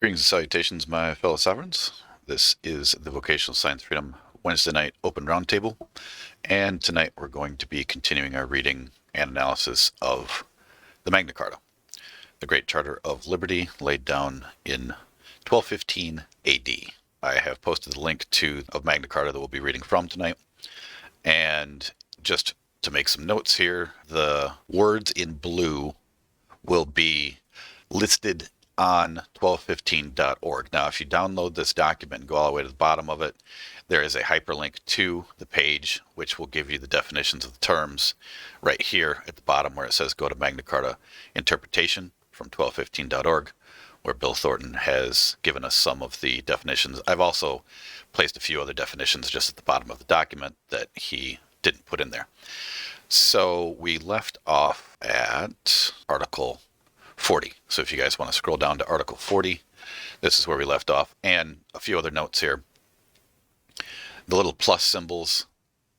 Greetings and salutations, my fellow sovereigns. This is the Vocational Science of Freedom Wednesday night open roundtable, and tonight we're going to be continuing our reading and analysis of the Magna Carta, the Great Charter of Liberty laid down in 1215 AD. I have posted the link of Magna Carta that we'll be reading from tonight, and just to make some notes here, the words in blue will be listed on 1215.org. Now, if you download this document and go all the way to the bottom of it, there is a hyperlink to the page, which will give you the definitions of the terms right here at the bottom where it says go to Magna Carta Interpretation from 1215.org, where Bill Thornton has given us some of the definitions. I've also placed a few other definitions just at the bottom of the document that he didn't put in there. So we left off at Article 40. So if you guys want to scroll down to Article 40, this is where we left off. And a few other notes here. The little plus symbols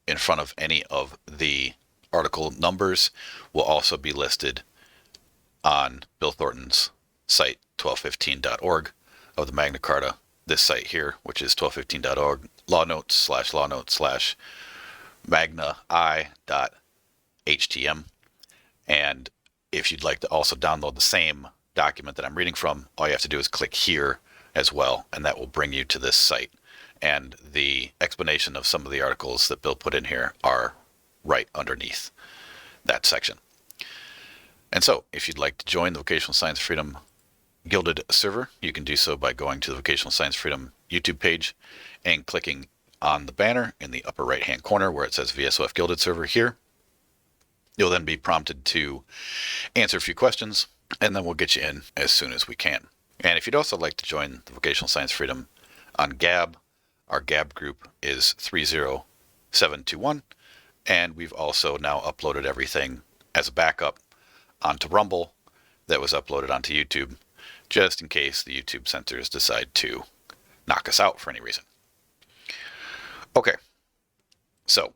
in front of any of the article numbers will also be listed on Bill Thornton's site, 1215.org, of the Magna Carta. This site here, which is 1215.org, law notes / magna-i.htm. And if you'd like to also download the same document that I'm reading from, all you have to do is click here as well, and that will bring you to this site. And the explanation of some of the articles that Bill put in here are right underneath that section. And so, if you'd like to join the Vocational Science of Freedom Gilded server, you can do so by going to the Vocational Science of Freedom YouTube page and clicking on the banner in the upper right-hand corner where it says VSOF Gilded server here. You'll then be prompted to answer a few questions, and then we'll get you in as soon as we can. And if you'd also like to join the Vocational Science of Freedom on Gab, our Gab group is 30721, and we've also now uploaded everything as a backup onto Rumble that was uploaded onto YouTube, just in case the YouTube censors decide to knock us out for any reason. Okay, so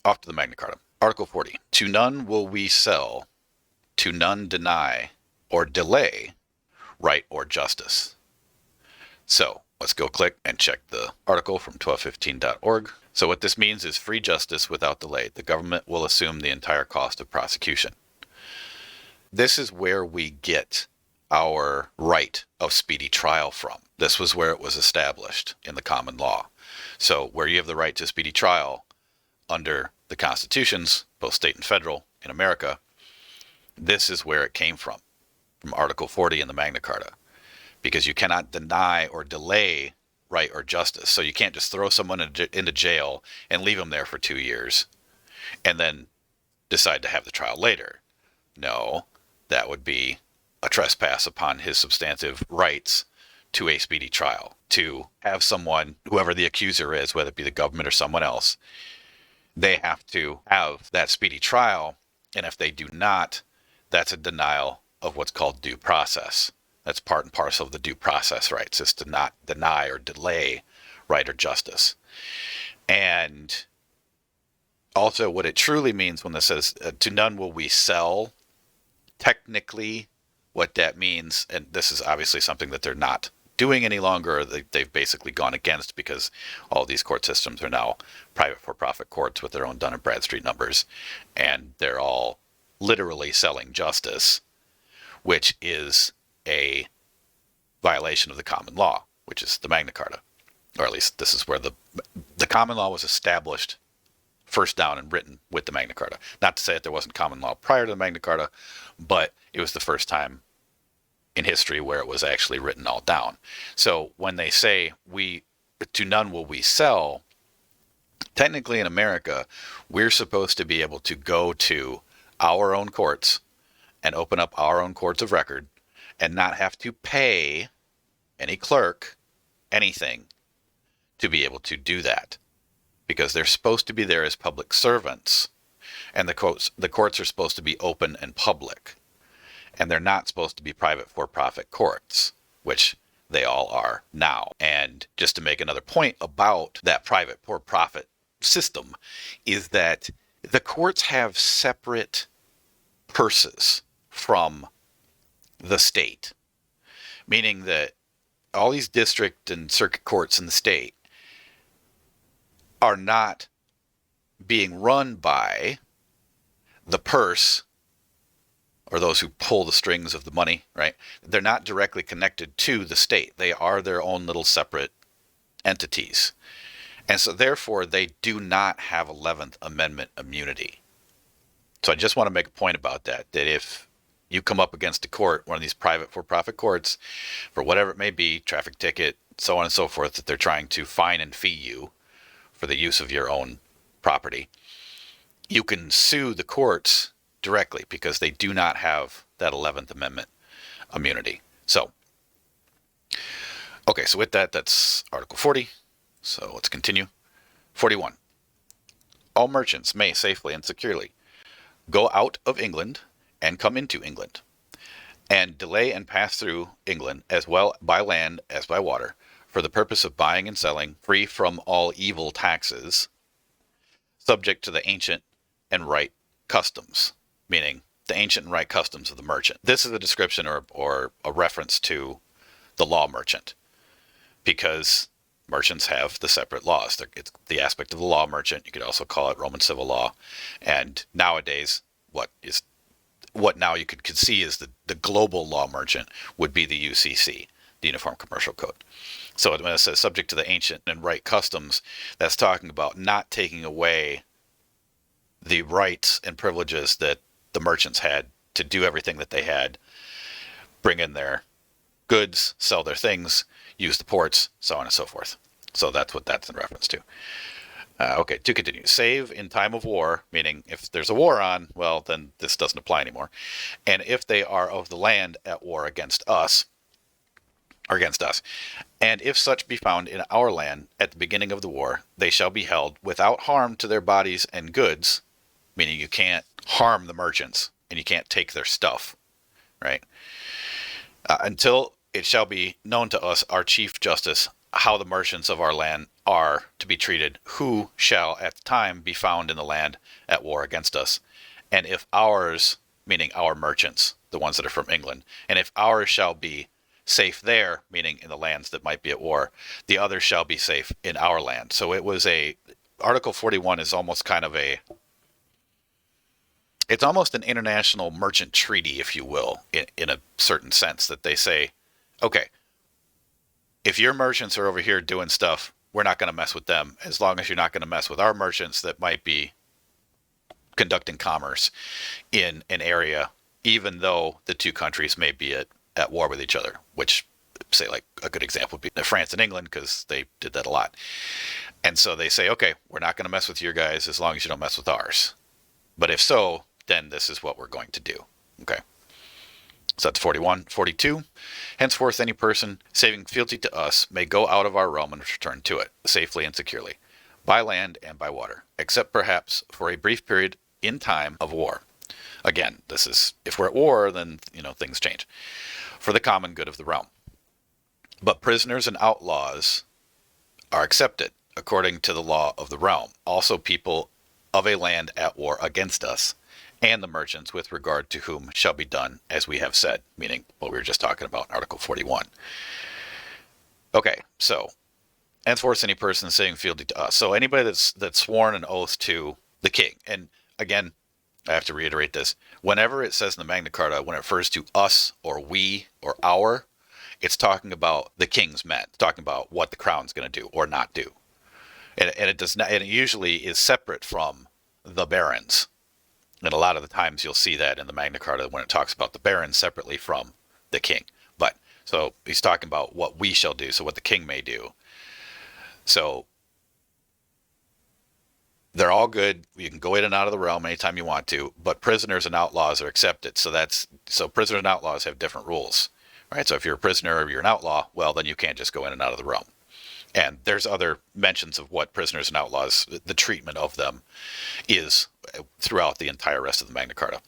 off to the Magna Carta. Article 40. To none will we sell, to none deny, or delay right or justice. So let's go click and check the article from 1215.org. So what this means is free justice without delay. The government will assume the entire cost of prosecution. This is where we get our right of speedy trial from. This was where it was established in the common law. So where you have the right to speedy trial under the constitutions, both state and federal in America, this is where it came from Article 40 in the Magna Carta, because you cannot deny or delay right or justice. So you can't just throw someone into jail and leave them there for 2 years and then decide to have the trial later. No, that would be a trespass upon his substantive rights to a speedy trial, to have someone, whoever the accuser is, whether it be the government or someone else, they have to have that speedy trial, and if they do not, that's a denial of what's called due process. That's part and parcel of the due process rights, is to not deny or delay right or justice. And also what it truly means when this says, to none will we sell, technically what that means, and this is obviously something that they're not doing any longer, they've basically gone against, because all these court systems are now private for-profit courts with their own Dun & Bradstreet numbers, and they're all literally selling justice, which is a violation of the common law, which is the Magna Carta, or at least this is where the common law was established first down and written with the Magna Carta. Not to say that there wasn't common law prior to the Magna Carta, but it was the first time in history where it was actually written all down. So when they say to none will we sell, technically in America, we're supposed to be able to go to our own courts and open up our own courts of record and not have to pay any clerk anything to be able to do that, because they're supposed to be there as public servants, and the courts are supposed to be open and public. And they're not supposed to be private for-profit courts, which they all are now. And just to make another point about that private for-profit system is that the courts have separate purses from the state, meaning that all these district and circuit courts in the state are not being run by the purse or those who pull the strings of the money, right? They're not directly connected to the state. They are their own little separate entities. And so therefore, they do not have 11th Amendment immunity. So I just want to make a point about that, that if you come up against a court, one of these private for-profit courts, for whatever it may be, traffic ticket, so on and so forth, that they're trying to fine and fee you for the use of your own property, you can sue the courts directly because they do not have that 11th Amendment immunity. So, okay, so with that, that's Article 40. So let's continue. 41. All merchants may safely and securely go out of England and come into England, and delay and pass through England as well by land as by water, for the purpose of buying and selling, free from all evil taxes, subject to the ancient and right customs, meaning the ancient and right customs of the merchant. This is a description or a reference to the law merchant, because merchants have the separate laws. It's the aspect of the law merchant. You could also call it Roman civil law. And nowadays, what now you could see is the global law merchant would be the UCC, the Uniform Commercial Code. So when it says subject to the ancient and right customs, that's talking about not taking away the rights and privileges that the merchants had to do everything that they had, bring in their goods, sell their things, use the ports, so on and so forth. So that's what that's in reference to. Okay, to continue. Save in time of war, meaning if there's a war on, well, then this doesn't apply anymore. And if they are of the land at war against us, and if such be found in our land at the beginning of the war, they shall be held without harm to their bodies and goods, meaning you can't harm the merchants and you can't take their stuff, right? Until it shall be known to us, our Chief Justice, how the merchants of our land are to be treated, who shall at the time be found in the land at war against us. And if ours, meaning our merchants, the ones that are from England, and if ours shall be safe there, meaning in the lands that might be at war, the others shall be safe in our land. So it was Article 41 is almost kind of it's almost an international merchant treaty, if you will, in a certain sense, that they say, okay, if your merchants are over here doing stuff, we're not going to mess with them, as long as you're not going to mess with our merchants that might be conducting commerce in an area, even though the two countries may be at war with each other, which, say, like a good example would be France and England, because they did that a lot. And so they say, okay, we're not going to mess with your guys as long as you don't mess with ours. But if so, then this is what we're going to do. Okay. So that's 41. 42. Henceforth, any person saving fealty to us may go out of our realm and return to it, safely and securely, by land and by water, except perhaps for a brief period in time of war. Again, this is, if we're at war, then, things change. For the common good of the realm. But prisoners and outlaws are accepted according to the law of the realm. Also people of a land at war against us, and the merchants with regard to whom shall be done as we have said, meaning what we were just talking about in Article 41. Okay, so, henceforth any person saying fealty to us. So anybody that's sworn an oath to the king, and again, I have to reiterate this, whenever it says in the Magna Carta, when it refers to us or we or our, it's talking about the king's men. It's talking about what the crown's going to do or not do. And it does not, and it usually is separate from the barons. And a lot of the times you'll see that in the Magna Carta when it talks about the barons separately from the king. But, so he's talking about what we shall do, so what the king may do. So, they're all good. You can go in and out of the realm anytime you want to, but prisoners and outlaws are accepted. So prisoners and outlaws have different rules, right? So if you're a prisoner or you're an outlaw, well, then you can't just go in and out of the realm. And there's other mentions of what prisoners and outlaws, the treatment of them is throughout the entire rest of the Magna Carta,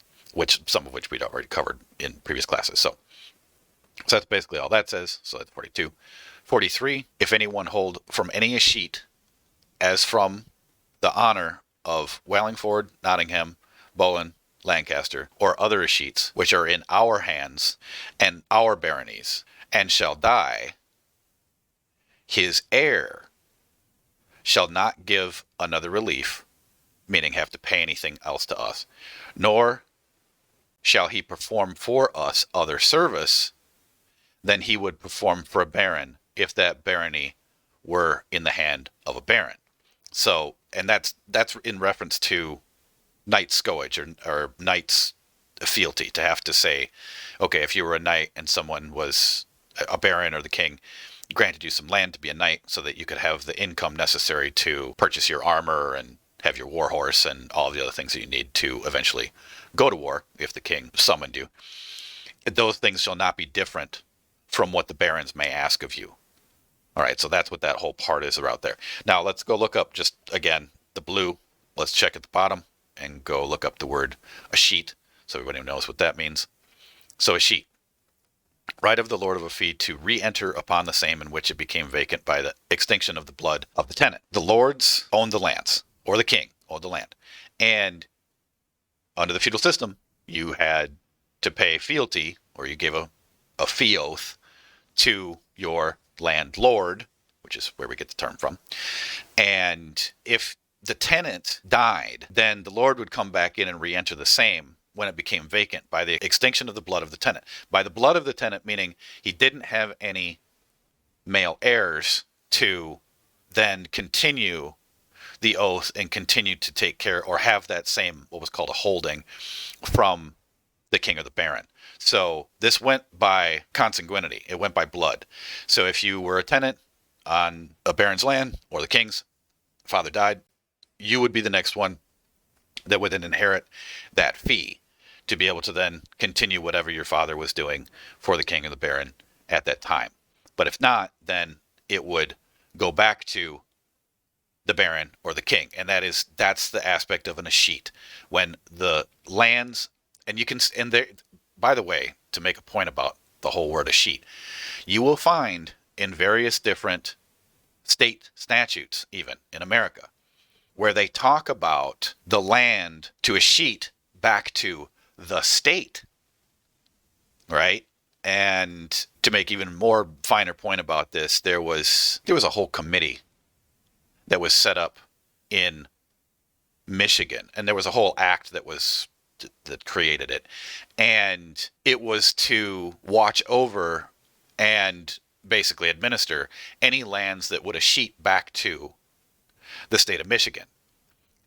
some of which we'd already covered in previous classes. So that's basically all that says. So that's 42. 43, if anyone hold from any escheat as from the honor of Wallingford, Nottingham, Boleyn, Lancaster, or other escheats which are in our hands and our baronies, and shall die, his heir shall not give another relief, meaning have to pay anything else to us, nor shall he perform for us other service than he would perform for a baron if that barony were in the hand of a baron. So, and that's in reference to knight's scoage or knight's fealty, to have to say, okay, if you were a knight and someone was a baron or the king granted you some land to be a knight so that you could have the income necessary to purchase your armor and have your war horse and all the other things that you need to eventually go to war if the king summoned you. Those things shall not be different from what the barons may ask of you. All right, so that's what that whole part is about there. Now let's go look up just, again, the blue. Let's check at the bottom and go look up the word a sheet so everybody knows what that means. So a sheet. Right of the lord of a fee to re-enter upon the same in which it became vacant by the extinction of the blood of the tenant. The lords owned the lands, or the king owned the land. And under the feudal system, you had to pay fealty, or you gave a fee oath to your landlord, which is where we get the term from. And if the tenant died, then the lord would come back in and re-enter the same when it became vacant by the extinction of the blood of the tenant. By the blood of the tenant, meaning he didn't have any male heirs to then continue the oath and continue to take care or have that same, what was called a holding, from the king or the baron. So this went by consanguinity. It went by blood. So if you were a tenant on a baron's land or the king's, father died, you would be the next one that would then inherit that fee to be able to then continue whatever your father was doing for the king or the baron at that time. But if not, then it would go back to the baron or the king. And that's the aspect of an escheat. When the lands, and you can, and there, by the way, to make a point about the whole word escheat, you will find in various different state statutes, even in America, where they talk about the land to escheat back to the state, right? And to make even more finer point about this, there was a whole committee that was set up in Michigan, and there was a whole act that created it, and it was to watch over and basically administer any lands that would escheat back to the state of Michigan.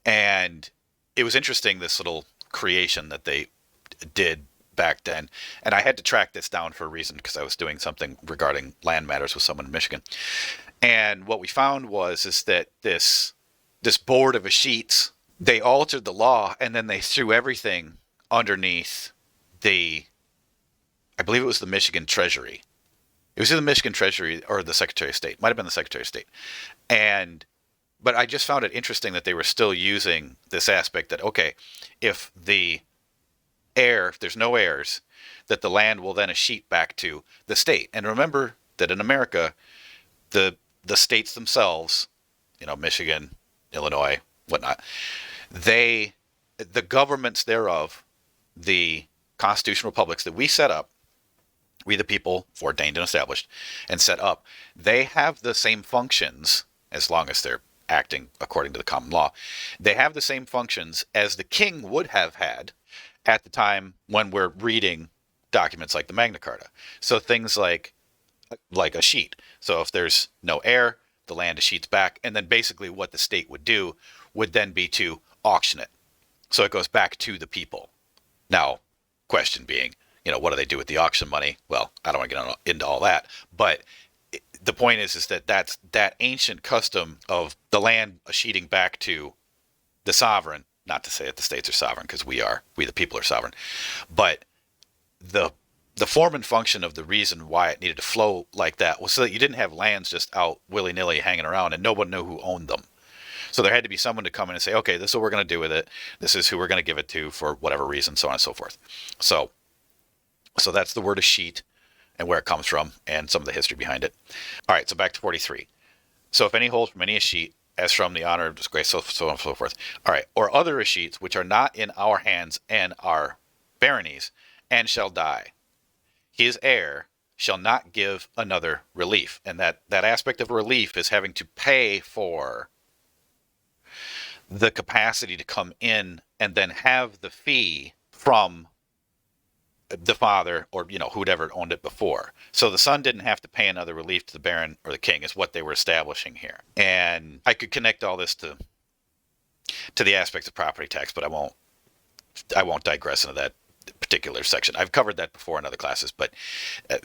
And it was interesting, this little creation that they did back then. And I had to track this down for a reason, because I was doing something regarding land matters with someone in Michigan. And what we found is that this board of escheats, they altered the law, and then they threw everything underneath I believe it was the Michigan Treasury. It was either the Michigan Treasury or the Secretary of State. Might have been the Secretary of State. But I just found it interesting that they were still using this aspect that, okay, if there's no heirs, that the land will then escheat back to the state. And remember that in America, the states themselves, Michigan, Illinois, whatnot, the governments thereof, the constitutional republics that we set up, we the people, ordained and established and set up, they have the same functions, as long as they're acting according to the common law. They have the same functions as the king would have had at the time when we're reading documents like the Magna Carta. So things like a sheet. So if there's no heir, the land escheats back, and then basically what the state would do would then be to auction it. So it goes back to the people. Now, question being, what do they do with the auction money? Well, I don't want to get into all that, but the point is that that's that ancient custom of the land escheating back to the sovereign. Not to say that the states are sovereign, because we the people are sovereign, but the form and function of the reason why it needed to flow like that was so that you didn't have lands just out willy-nilly hanging around and no one knew who owned them. So there had to be someone to come in and say, okay, this is what we're going to do with it. This is who we're going to give it to for whatever reason, so on and so forth. So that's the word escheat and where it comes from and some of the history behind it. All right, so back to 43. So if any holds from any escheat, as from the honor of disgrace, so on and so forth. All right, or other escheats which are not in our hands and are baronies, and shall die, his heir shall not give another relief. And that aspect of relief is having to pay for the capacity to come in and then have the fee from the father or, whoever owned it before. So the son didn't have to pay another relief to the baron or the king is what they were establishing here. And I could connect all this to the aspects of property tax, but I won't digress into that particular section. I've covered that before in other classes, but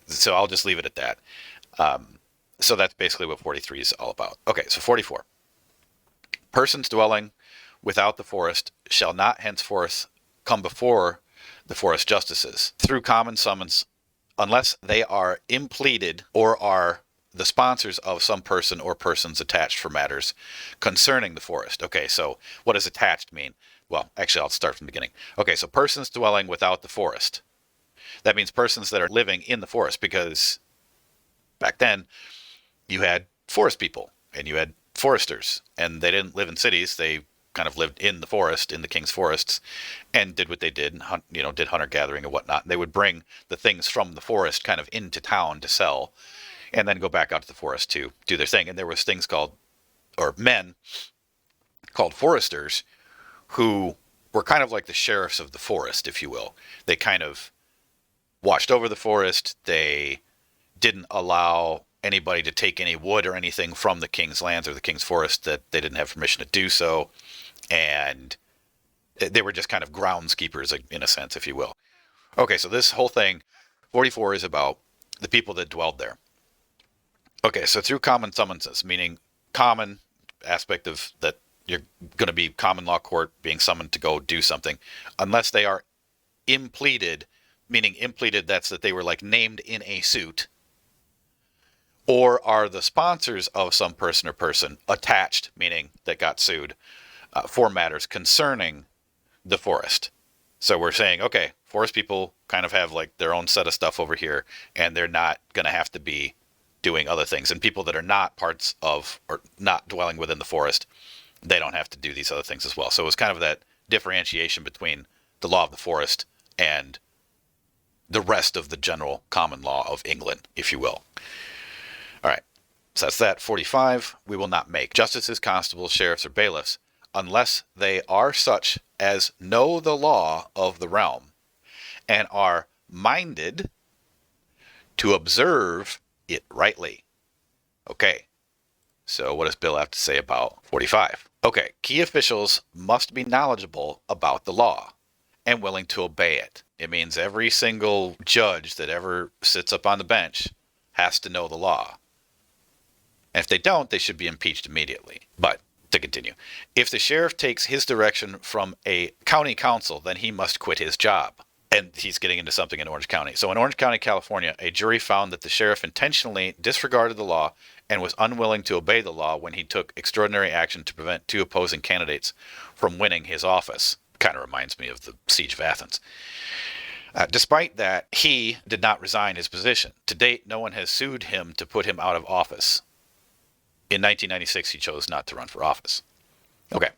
so I'll just leave it at that. So that's basically what 43 is all about. Okay, so 44. Persons dwelling without the forest shall not henceforth come before the forest justices through common summons unless they are impleaded or are the sponsors of some person or persons attached for matters concerning the forest. Okay, so what does attached mean? Well, actually, I'll start from the beginning. Okay, so persons dwelling without the forest. That means persons that are living in the forest, because back then you had forest people and you had foresters, and they didn't live in cities. They kind of lived in the forest, in the king's forests, and did what they did, and did hunter gathering and whatnot. And they would bring the things from the forest kind of into town to sell, and then go back out to the forest to do their thing. And there was things called, or men called foresters, who were kind of like the sheriffs of the forest, if you will. They kind of watched over the forest. They didn't allow anybody to take any wood or anything from the king's lands or the king's forest that they didn't have permission to do so. And they were just kind of groundskeepers, in a sense, if you will. Okay, so this whole thing, 44, is about the people that dwelled there. Okay, so through common summonses, meaning common aspect of that you're going to be common law court being summoned to go do something, unless they are impleaded, meaning impleaded, that's that they were like named in a suit, or are the sponsors of some person or person attached, meaning that got sued for matters concerning the forest. So we're saying, okay, forest people kind of have like their own set of stuff over here, and they're not going to have to be doing other things. And people that are not parts of or not dwelling within the forest, they don't have to do these other things as well. So it was kind of that differentiation between the law of the forest and the rest of the general common law of England, if you will. All right, so that's that. 45, we will not make justices, constables, sheriffs, or bailiffs unless they are such as know the law of the realm and are minded to observe it rightly. Okay, so what does Bill have to say about 45? Okay, key officials must be knowledgeable about the law and willing to obey it. It means every single judge that ever sits up on the bench has to know the law. And if they don't, they should be impeached immediately. But to continue, if the sheriff takes his direction from a county council, then he must quit his job. And he's getting into something in Orange County. So in Orange County, California, a jury found that the sheriff intentionally disregarded the law and was unwilling to obey the law when he took extraordinary action to prevent two opposing candidates from winning his office. Kind of reminds me of the Siege of Athens. Despite that, he did not resign his position. To date, no one has sued him to put him out of office. In 1996, he chose not to run for office. Okay,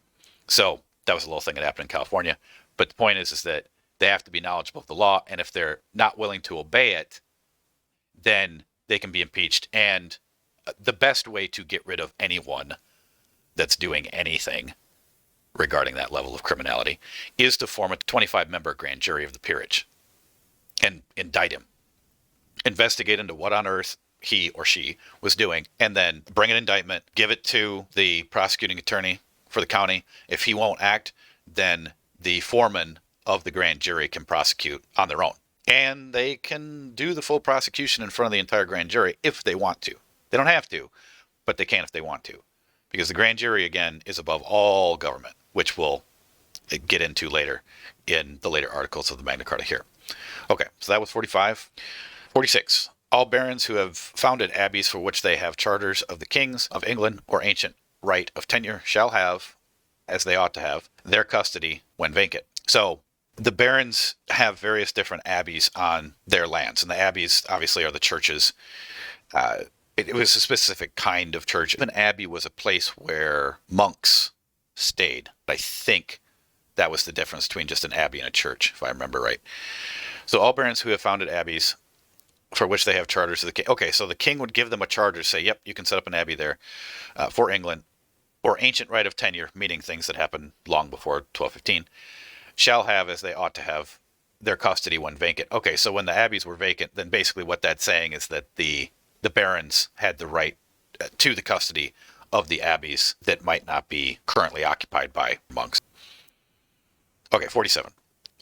so that was a little thing that happened in California. But the point is that they have to be knowledgeable of the law, and if they're not willing to obey it, then they can be impeached. And the best way to get rid of anyone that's doing anything regarding that level of criminality is to form a 25-member grand jury of the peerage and indict him. Investigate into what on earth he or she was doing, and then bring an indictment, give it to the prosecuting attorney for the county. If he won't act, then the foreman of the grand jury can prosecute on their own. And they can do the full prosecution in front of the entire grand jury if they want to. They don't have to, but they can if they want to. Because the grand jury, again, is above all government, which we'll get into later in the later articles of the Magna Carta here. Okay, so that was 45. 46. All barons who have founded abbeys for which they have charters of the kings of England or ancient right of tenure shall have, as they ought to have, their custody when vacant. So the barons have various different abbeys on their lands, and the abbeys obviously are the churches. It was a specific kind of church. An abbey was a place where monks stayed. I think that was the difference between just an abbey and a church, if I remember right. So all barons who have founded abbeys for which they have charters of the king. Okay, so the king would give them a charter to say, yep, you can set up an abbey there for England, or ancient right of tenure, meaning things that happened long before 1215, shall have, as they ought to have, their custody when vacant. Okay, so when the abbeys were vacant, then basically what that's saying is that the barons had the right to the custody of the abbeys that might not be currently occupied by monks. Okay, 47.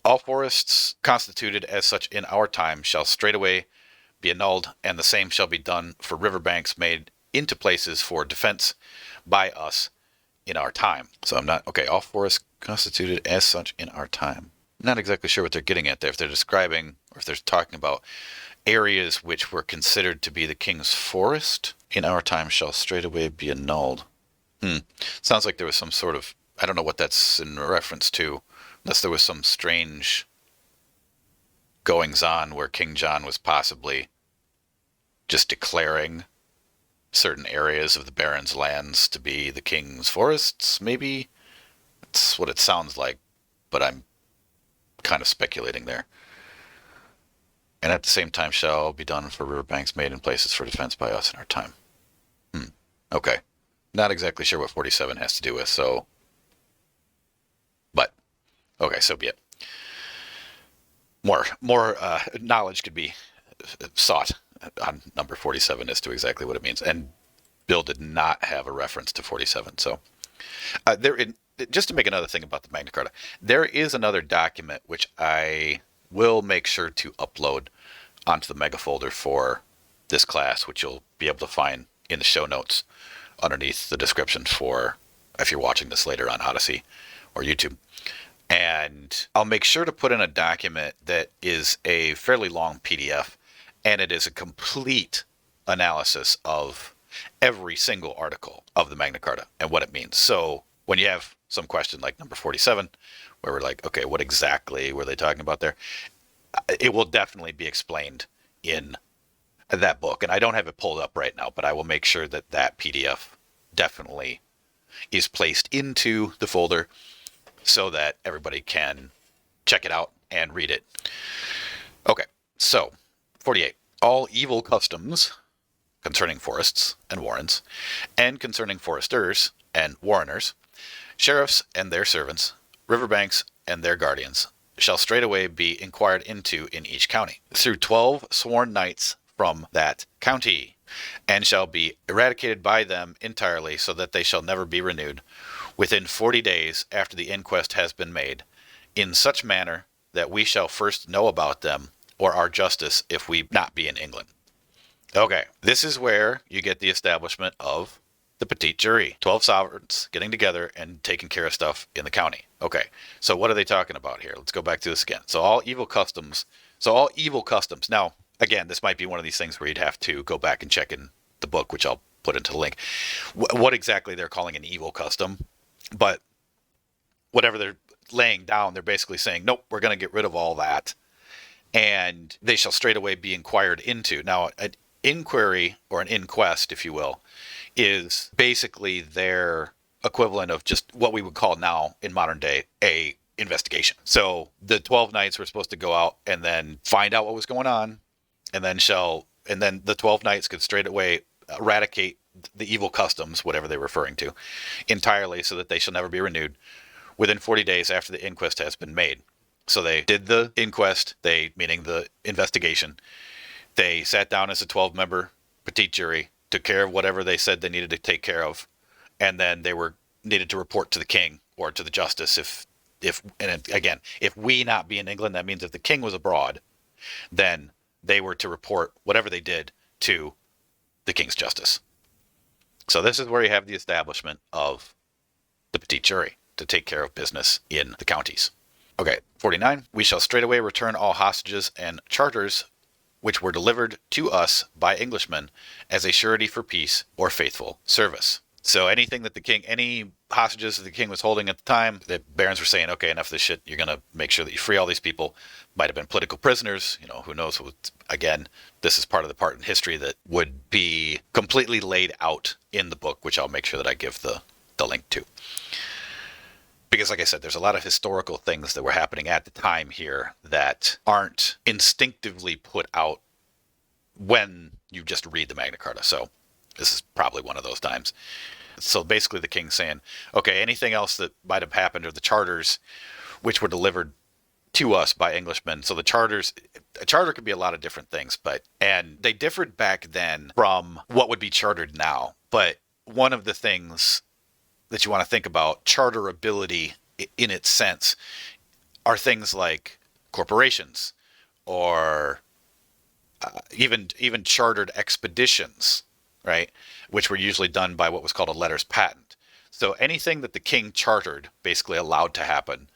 All forests constituted as such in our time shall straightway be annulled, and the same shall be done for river banks made into places for defense by us in our time. So I'm not, okay, all forests constituted as such in our time. I'm not exactly sure what they're getting at there. If they're describing, or if they're talking about areas which were considered to be the king's forest in our time shall straightaway be annulled. Sounds like there was some sort of, I don't know what that's in reference to, unless there was some strange goings on where King John was possibly just declaring certain areas of the barons' lands to be the king's forests, maybe. That's what it sounds like, but I'm kind of speculating there. And at the same time shall be done for riverbanks made in places for defense by us in our time. Okay. Not exactly sure what 47 has to do with, so... But, okay, so be it. More knowledge could be sought on number 47 as to exactly what it means. And Bill did not have a reference to 47, so... just to make another thing about the Magna Carta, there is another document which I will make sure to upload onto the mega folder for this class, which you'll be able to find in the show notes underneath the description for if you're watching this later on Odyssey or YouTube. And I'll make sure to put in a document that is a fairly long PDF, and it is a complete analysis of every single article of the Magna Carta and what it means. So when you have some question like number 47, where we're like, okay, what exactly were they talking about there? It will definitely be explained in that book. And I don't have it pulled up right now, but I will make sure that that PDF definitely is placed into the folder so that everybody can check it out and read it. Okay, so 48. All evil customs concerning forests and warrens, and concerning foresters and warreners, sheriffs and their servants, riverbanks and their guardians, shall straightway be inquired into in each county, through 12 sworn knights from that county, and shall be eradicated by them entirely, so that they shall never be renewed, within 40 days after the inquest has been made, in such manner that we shall first know about them, or our justice, if we not be in England. Okay, this is where you get the establishment of the petite jury. 12 sovereigns getting together and taking care of stuff in the county. Okay, so what are they talking about here? Let's go back to this again. So all evil customs. Now, again, this might be one of these things where you'd have to go back and check in the book, which I'll put into the link, what exactly they're calling an evil custom. But whatever they're laying down, they're basically saying, nope, we're going to get rid of all that. And they shall straightaway be inquired into. Now, an inquiry, or an inquest, if you will, is basically their equivalent of just what we would call now in modern day a investigation. So the 12 knights were supposed to go out and then find out what was going on, and then the 12 knights could straightaway eradicate the evil customs, whatever they're referring to, entirely, so that they shall never be renewed within 40 days after the inquest has been made. So they did the inquest, meaning the investigation. They sat down as a 12-member petite jury, took care of whatever they said they needed to take care of, and then they were needed to report to the king or to the justice if we not be in England, that means if the king was abroad, then they were to report whatever they did to the king's justice. So this is where you have the establishment of the petite jury to take care of business in the counties. Okay, 49. We shall straightaway return all hostages and charters which were delivered to us by Englishmen as a surety for peace or faithful service. So anything that any hostages that the king was holding at the time, the barons were saying, okay, enough of this shit. You're going to make sure that you free all these people. Might have been political prisoners. Who knows? Again, this is part of the part in history that would be completely laid out in the book, which I'll make sure that I give the link to. Because like I said, there's a lot of historical things that were happening at the time here that aren't instinctively put out when you just read the Magna Carta. So this is probably one of those times. So basically the king's saying, okay, anything else that might have happened, or the charters which were delivered to us by Englishmen. So a charter could be a lot of different things, and they differed back then from what would be chartered now. But one of the things that you want to think about, charterability in its sense, are things like corporations, or even chartered expeditions, right? Which were usually done by what was called a letters patent. So anything that the king chartered, basically allowed to happen,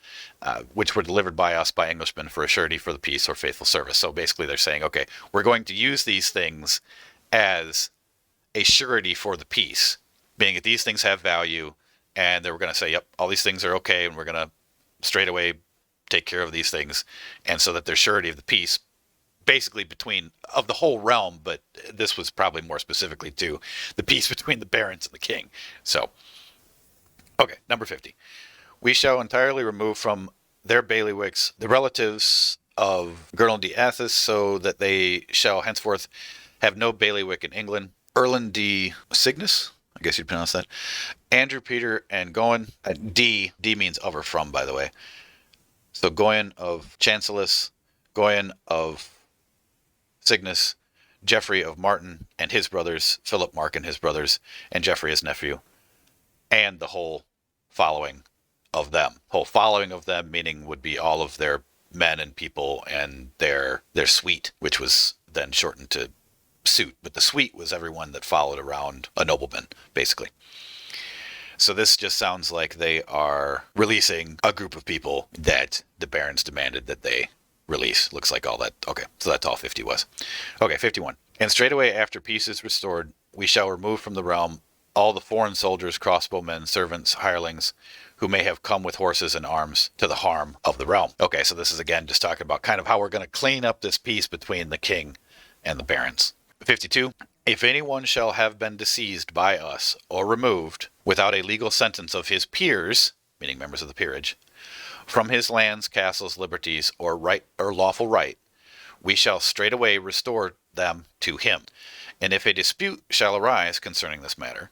which were delivered by us by Englishmen for a surety for the peace or faithful service. So basically they're saying, okay, we're going to use these things as a surety for the peace, being that these things have value, and they were going to say, yep, all these things are okay, and we're going to straight away take care of these things, and so that there's surety of the peace, basically of the whole realm, but this was probably more specifically to the peace between the barons and the king. So, okay, number 50. We shall entirely remove from their bailiwicks the relatives of Gernal de Athos, so that they shall henceforth have no bailiwick in England. Erland de Cygnus, I guess you'd pronounce that. Andrew, Peter, and Gowan. D means of or from, by the way. So Goyan of Chancellus, Goyan of Cygnus, Geoffrey of Martin and his brothers, Philip, Mark, and his brothers, and Geoffrey his nephew, and the whole following of them. Whole following of them, meaning would be all of their men and people and their suite, which was then shortened to suite. But the suite was everyone that followed around a nobleman, basically. So this just sounds like they are releasing a group of people that the barons demanded that they release. Looks like all that. Okay, so that's all 50 was. Okay, 51. And straightway after peace is restored, we shall remove from the realm all the foreign soldiers, crossbowmen, servants, hirelings, who may have come with horses and arms to the harm of the realm. Okay, so this is again just talking about kind of how we're going to clean up this peace between the king and the barons. 52. If anyone shall have been deceased by us or removed without a legal sentence of his peers, meaning members of the peerage, from his lands, castles, liberties, or right or lawful right, we shall straightway restore them to him. And if a dispute shall arise concerning this matter,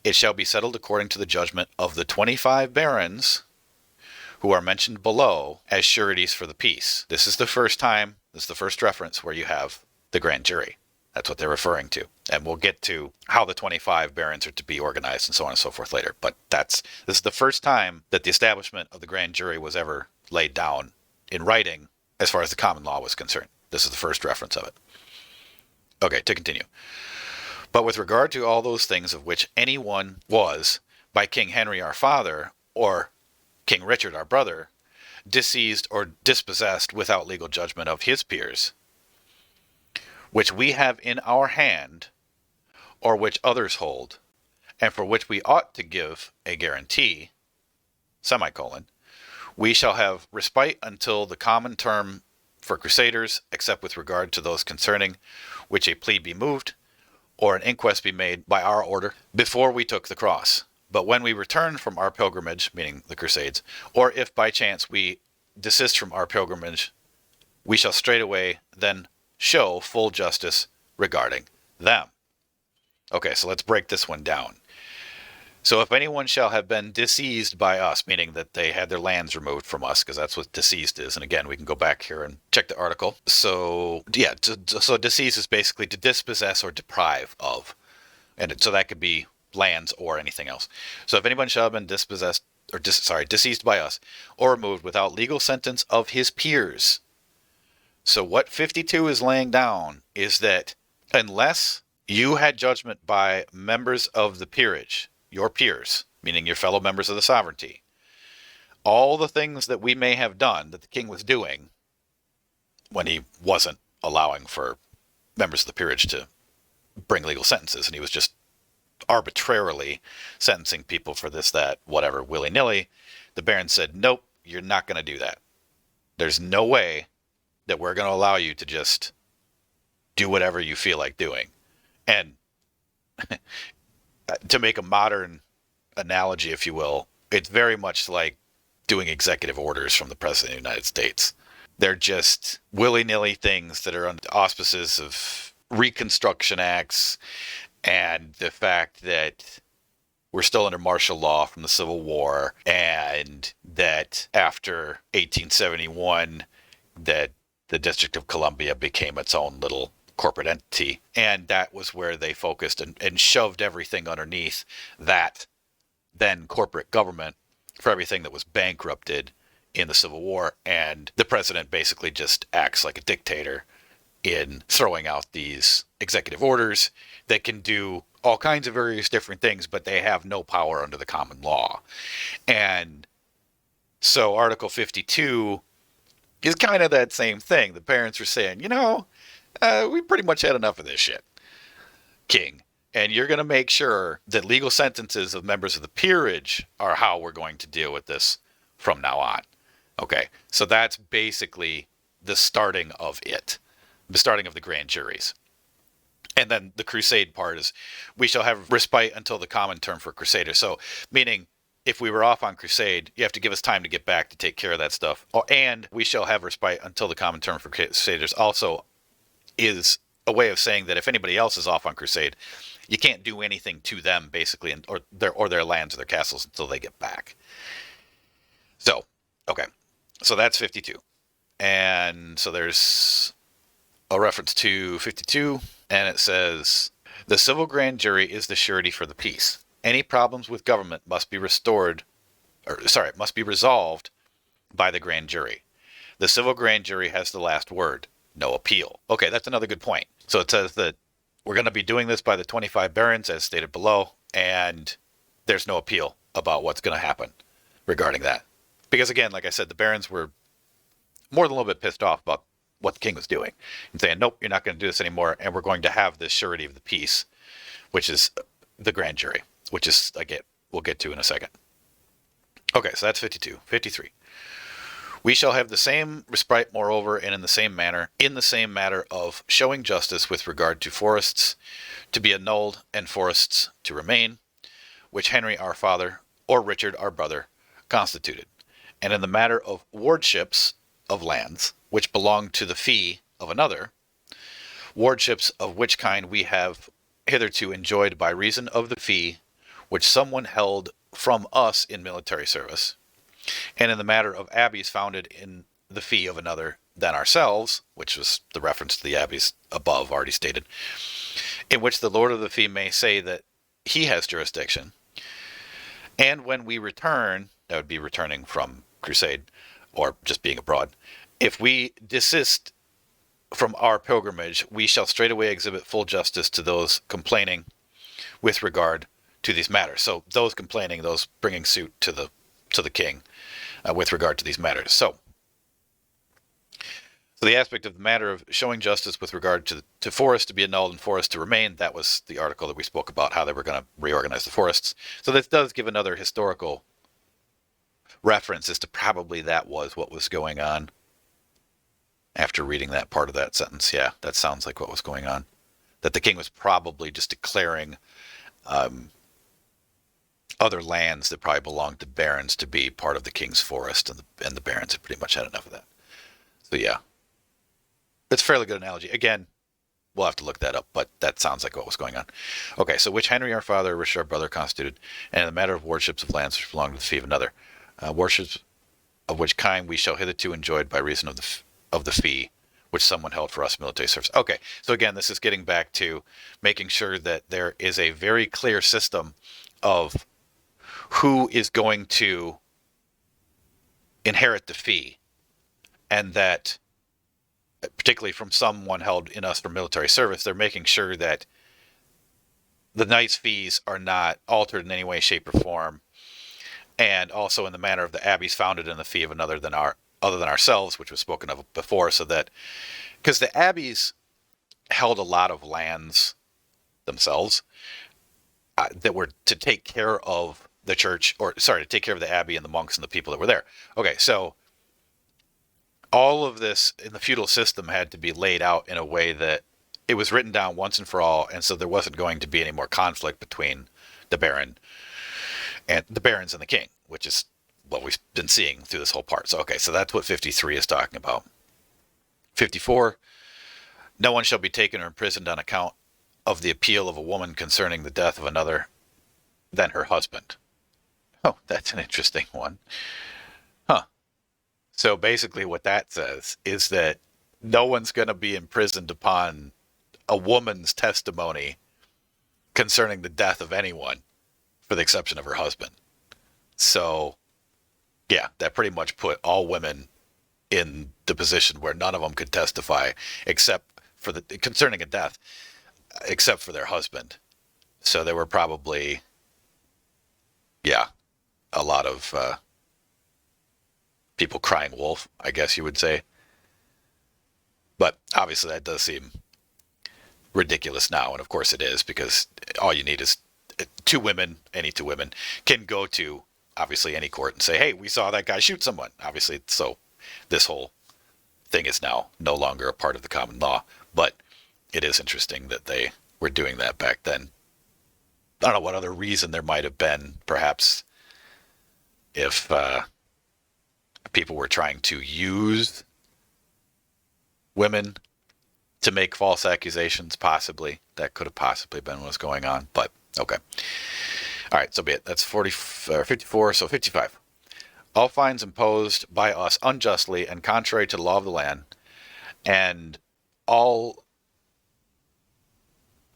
it shall be settled according to the judgment of the 25 barons who are mentioned below as sureties for the peace. This is the first reference where you have the grand jury. That's what they're referring to. And we'll get to how the 25 barons are to be organized and so on and so forth later. But this is the first time that the establishment of the grand jury was ever laid down in writing as far as the common law was concerned. This is the first reference of it. Okay, to continue. But with regard to all those things of which any one was, by King Henry our father, or King Richard our brother, disseized or dispossessed without legal judgment of his peers, which we have in our hand, or which others hold, and for which we ought to give a guarantee, semicolon, we shall have respite until the common term for crusaders, except with regard to those concerning which a plea be moved, or an inquest be made by our order, before we took the cross. But when we return from our pilgrimage, meaning the crusades, or if by chance we desist from our pilgrimage, we shall straightway then show full justice regarding them. Okay, so let's break this one down. So if anyone shall have been disseized by us, meaning that they had their lands removed from us, because that's what disseized is. And again, we can go back here and check the article. So yeah, so disseized is basically to dispossess or deprive of. And so that could be lands or anything else. So if anyone shall have been dispossessed, or disseized by us, or removed without legal sentence of his peers. So what 52 is laying down is that unless you had judgment by members of the peerage, your peers, meaning your fellow members of the sovereignty, all the things that we may have done that the king was doing when he wasn't allowing for members of the peerage to bring legal sentences, and he was just arbitrarily sentencing people for this, that, whatever, willy-nilly, the barons said, nope, you're not going to do that. There's no way that we're going to allow you to just do whatever you feel like doing. And to make a modern analogy, if you will, it's very much like doing executive orders from the President of the United States. They're just willy-nilly things that are under auspices of Reconstruction Acts and the fact that we're still under martial law from the Civil War, and that after 1871, that the District of Columbia became its own little corporate entity. And that was where they focused and shoved everything underneath that then corporate government for everything that was bankrupted in the Civil War. And the president basically just acts like a dictator in throwing out these executive orders that can do all kinds of various different things, but they have no power under the common law. And so Article 52 is kind of that same thing. The parents are saying, we pretty much had enough of this shit, King. And you're going to make sure that legal sentences of members of the peerage are how we're going to deal with this from now on. Okay, so that's basically the starting of it. The starting of the grand juries. And then the crusade part is, we shall have respite until the common term for crusader. So, meaning, if we were off on crusade, you have to give us time to get back to take care of that stuff. And we shall have respite until the common term for crusaders also is a way of saying that if anybody else is off on crusade, you can't do anything to them, basically, or their lands or their castles until they get back. So, okay. So that's 52. And so there's a reference to 52, and it says, the civil grand jury is the surety for the peace. Any problems with government must be resolved by the grand jury. The civil grand jury has the last word, no appeal. Okay, that's another good point. So it says that we're going to be doing this by the 25 barons, as stated below, and there's no appeal about what's going to happen regarding that. Because again, like I said, the barons were more than a little bit pissed off about what the king was doing and saying, nope, you're not going to do this anymore, and we're going to have this surety of the peace, which is the grand jury, which is, again, we'll get to in a second. Okay, so that's 52. 53. We shall have the same respite, moreover, and in the same matter of showing justice with regard to forests to be annulled and forests to remain, which Henry our father, or Richard our brother, constituted, and in the matter of wardships of lands, which belong to the fee of another, wardships of which kind we have hitherto enjoyed by reason of the fee which someone held from us in military service, and in the matter of abbeys founded in the fee of another than ourselves, which was the reference to the abbeys above already stated, in which the lord of the fee may say that he has jurisdiction, and when we return, that would be returning from crusade, or just being abroad, if we desist from our pilgrimage, we shall straightway exhibit full justice to those complaining with regard to these matters. So those complaining, those bringing suit to the king with regard to these matters. So the aspect of the matter of showing justice with regard to forests to be annulled and forests to remain, that was the article that we spoke about, how they were going to reorganize the forests. So this does give another historical reference as to probably that was what was going on. After reading that part of that sentence, yeah, that sounds like what was going on. That the king was probably just declaring other lands that probably belonged to barons to be part of the king's forest, and the barons had pretty much had enough of that. So yeah, it's a fairly good analogy. Again, we'll have to look that up, but that sounds like what was going on. Okay, so which Henry our father, Richard our brother, constituted, and in the matter of warships of lands which belong to the fee of another, warships of which kind we shall hitherto enjoyed by reason of the fee which someone held for us military service. Okay, so again, this is getting back to making sure that there is a very clear system of who is going to inherit the fee, and that, particularly from someone held in us for military service, they're making sure that the knight's fees are not altered in any way, shape, or form, and also in the manner of the abbeys founded in the fee of another than other than ourselves, which was spoken of before, so that, because the abbeys held a lot of lands themselves that were to take care of the church, to take care of the abbey and the monks and the people that were there. Okay, so all of this in the feudal system had to be laid out in a way that it was written down once and for all, and so there wasn't going to be any more conflict between the barons and the king, which is what we've been seeing through this whole part. So, okay, so that's what 53 is talking about. 54, No one shall be taken or imprisoned on account of the appeal of a woman concerning the death of another than her husband. Oh, that's an interesting one. Huh. So basically what that says is that no one's going to be imprisoned upon a woman's testimony concerning the death of anyone, for the exception of her husband. So, yeah, that pretty much put all women in the position where none of them could testify except for the concerning a death, except for their husband. So there were probably, yeah, a lot of people crying wolf, I guess you would say. But obviously that does seem ridiculous now, and of course it is, because all you need is any two women can go to obviously any court and say, hey, we saw that guy shoot someone. Obviously, so this whole thing is now no longer a part of the common law, but it is interesting that they were doing that back then. I don't know what other reason there might have been, perhaps if people were trying to use women to make false accusations, possibly. That could have possibly been what's going on, but okay. All right, so be it. That's 54, so 55. All fines imposed by us unjustly and contrary to the law of the land, and all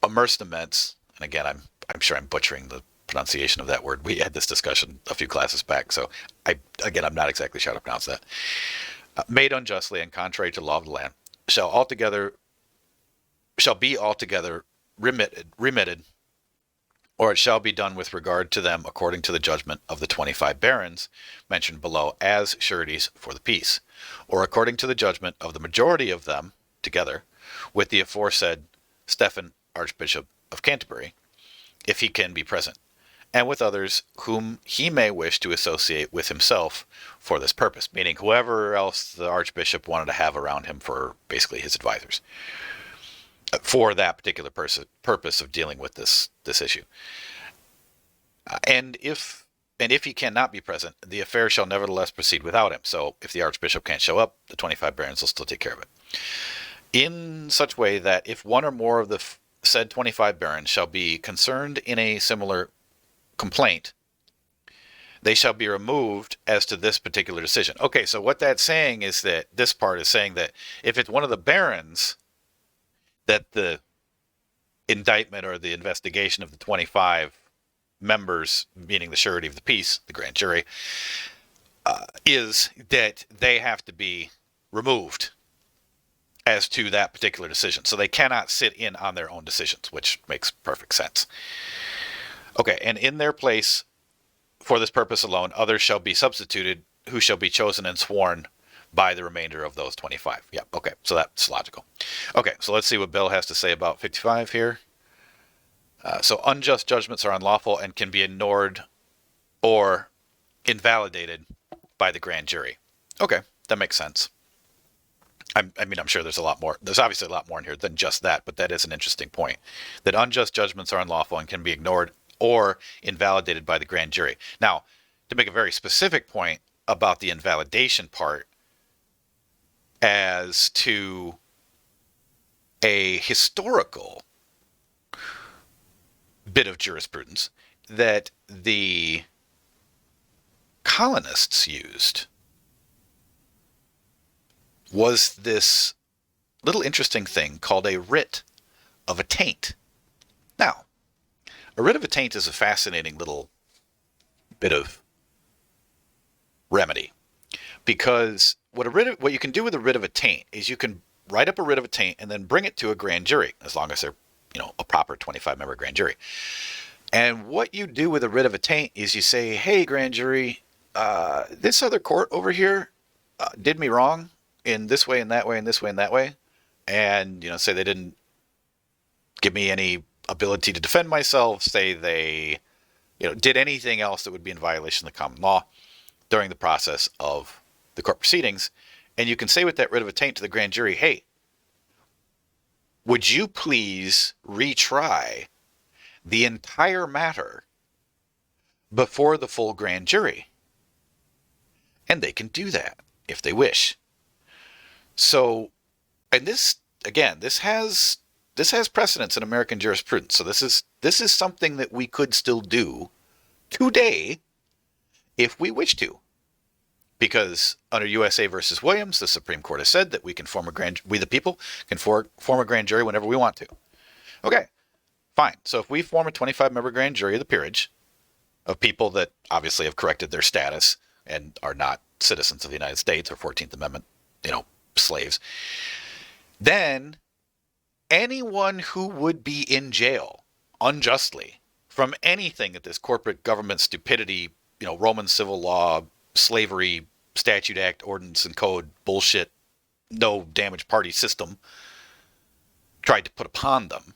amercements, and again, I'm sure I'm butchering the pronunciation of that word. We had this discussion a few classes back, so I'm not exactly sure how to pronounce that. Made unjustly and contrary to the law of the land shall be altogether remitted, or it shall be done with regard to them according to the judgment of the 25 barons mentioned below as sureties for the peace, or according to the judgment of the majority of them together with the aforesaid Stephen, Archbishop of Canterbury, if he can be present, and with others whom he may wish to associate with himself for this purpose, meaning whoever else the Archbishop wanted to have around him for basically his advisors, for that particular purpose of dealing with this issue. And if he cannot be present, the affair shall nevertheless proceed without him. So if the Archbishop can't show up, the 25 barons will still take care of it. In such way that if one or more of the said 25 barons shall be concerned in a similar complaint, they shall be removed as to this particular decision. Okay, so what that's saying is that this part is saying that if it's one of the barons that the indictment or the investigation of the 25 members, meaning the surety of the peace, the grand jury, is that they have to be removed as to that particular decision. So they cannot sit in on their own decisions, which makes perfect sense. Okay, and in their place, for this purpose alone, others shall be substituted who shall be chosen and sworn by the remainder of those 25. Yeah, okay, so that's logical. Okay, so let's see what Bill has to say about 55 here. So unjust judgments are unlawful and can be ignored or invalidated by the grand jury. Okay, that makes sense. I'm sure there's a lot more. There's obviously a lot more in here than just that, but that is an interesting point. That unjust judgments are unlawful and can be ignored or invalidated by the grand jury. Now, to make a very specific point about the invalidation part, as to a historical bit of jurisprudence that the colonists used, was this little interesting thing called a writ of attaint. Now, a writ of attaint is a fascinating little bit of remedy, because what you can do with a writ of attaint is you can write up a writ of attaint and then bring it to a grand jury, as long as they're, a proper 25-member grand jury. And what you do with a writ of attaint is you say, hey, grand jury, this other court over here did me wrong in this way and that way and this way and that way. And, say they didn't give me any ability to defend myself, say they, did anything else that would be in violation of the common law during the process of the court proceedings. And you can say with that writ of attaint to the grand jury, hey, would you please retry the entire matter before the full grand jury? And they can do that if they wish. So, and this again, this has precedence in American jurisprudence. So this is something that we could still do today if we wish to. Because under USA versus Williams, the Supreme Court has said that we the people can form a grand jury whenever we want to. Okay, fine. So if we form a 25-member grand jury of the peerage of people that obviously have corrected their status and are not citizens of the United States or 14th Amendment, slaves, then anyone who would be in jail unjustly from anything that this corporate government stupidity, Roman civil law, slavery, statute act, ordinance and code bullshit, no damage party system tried to put upon them,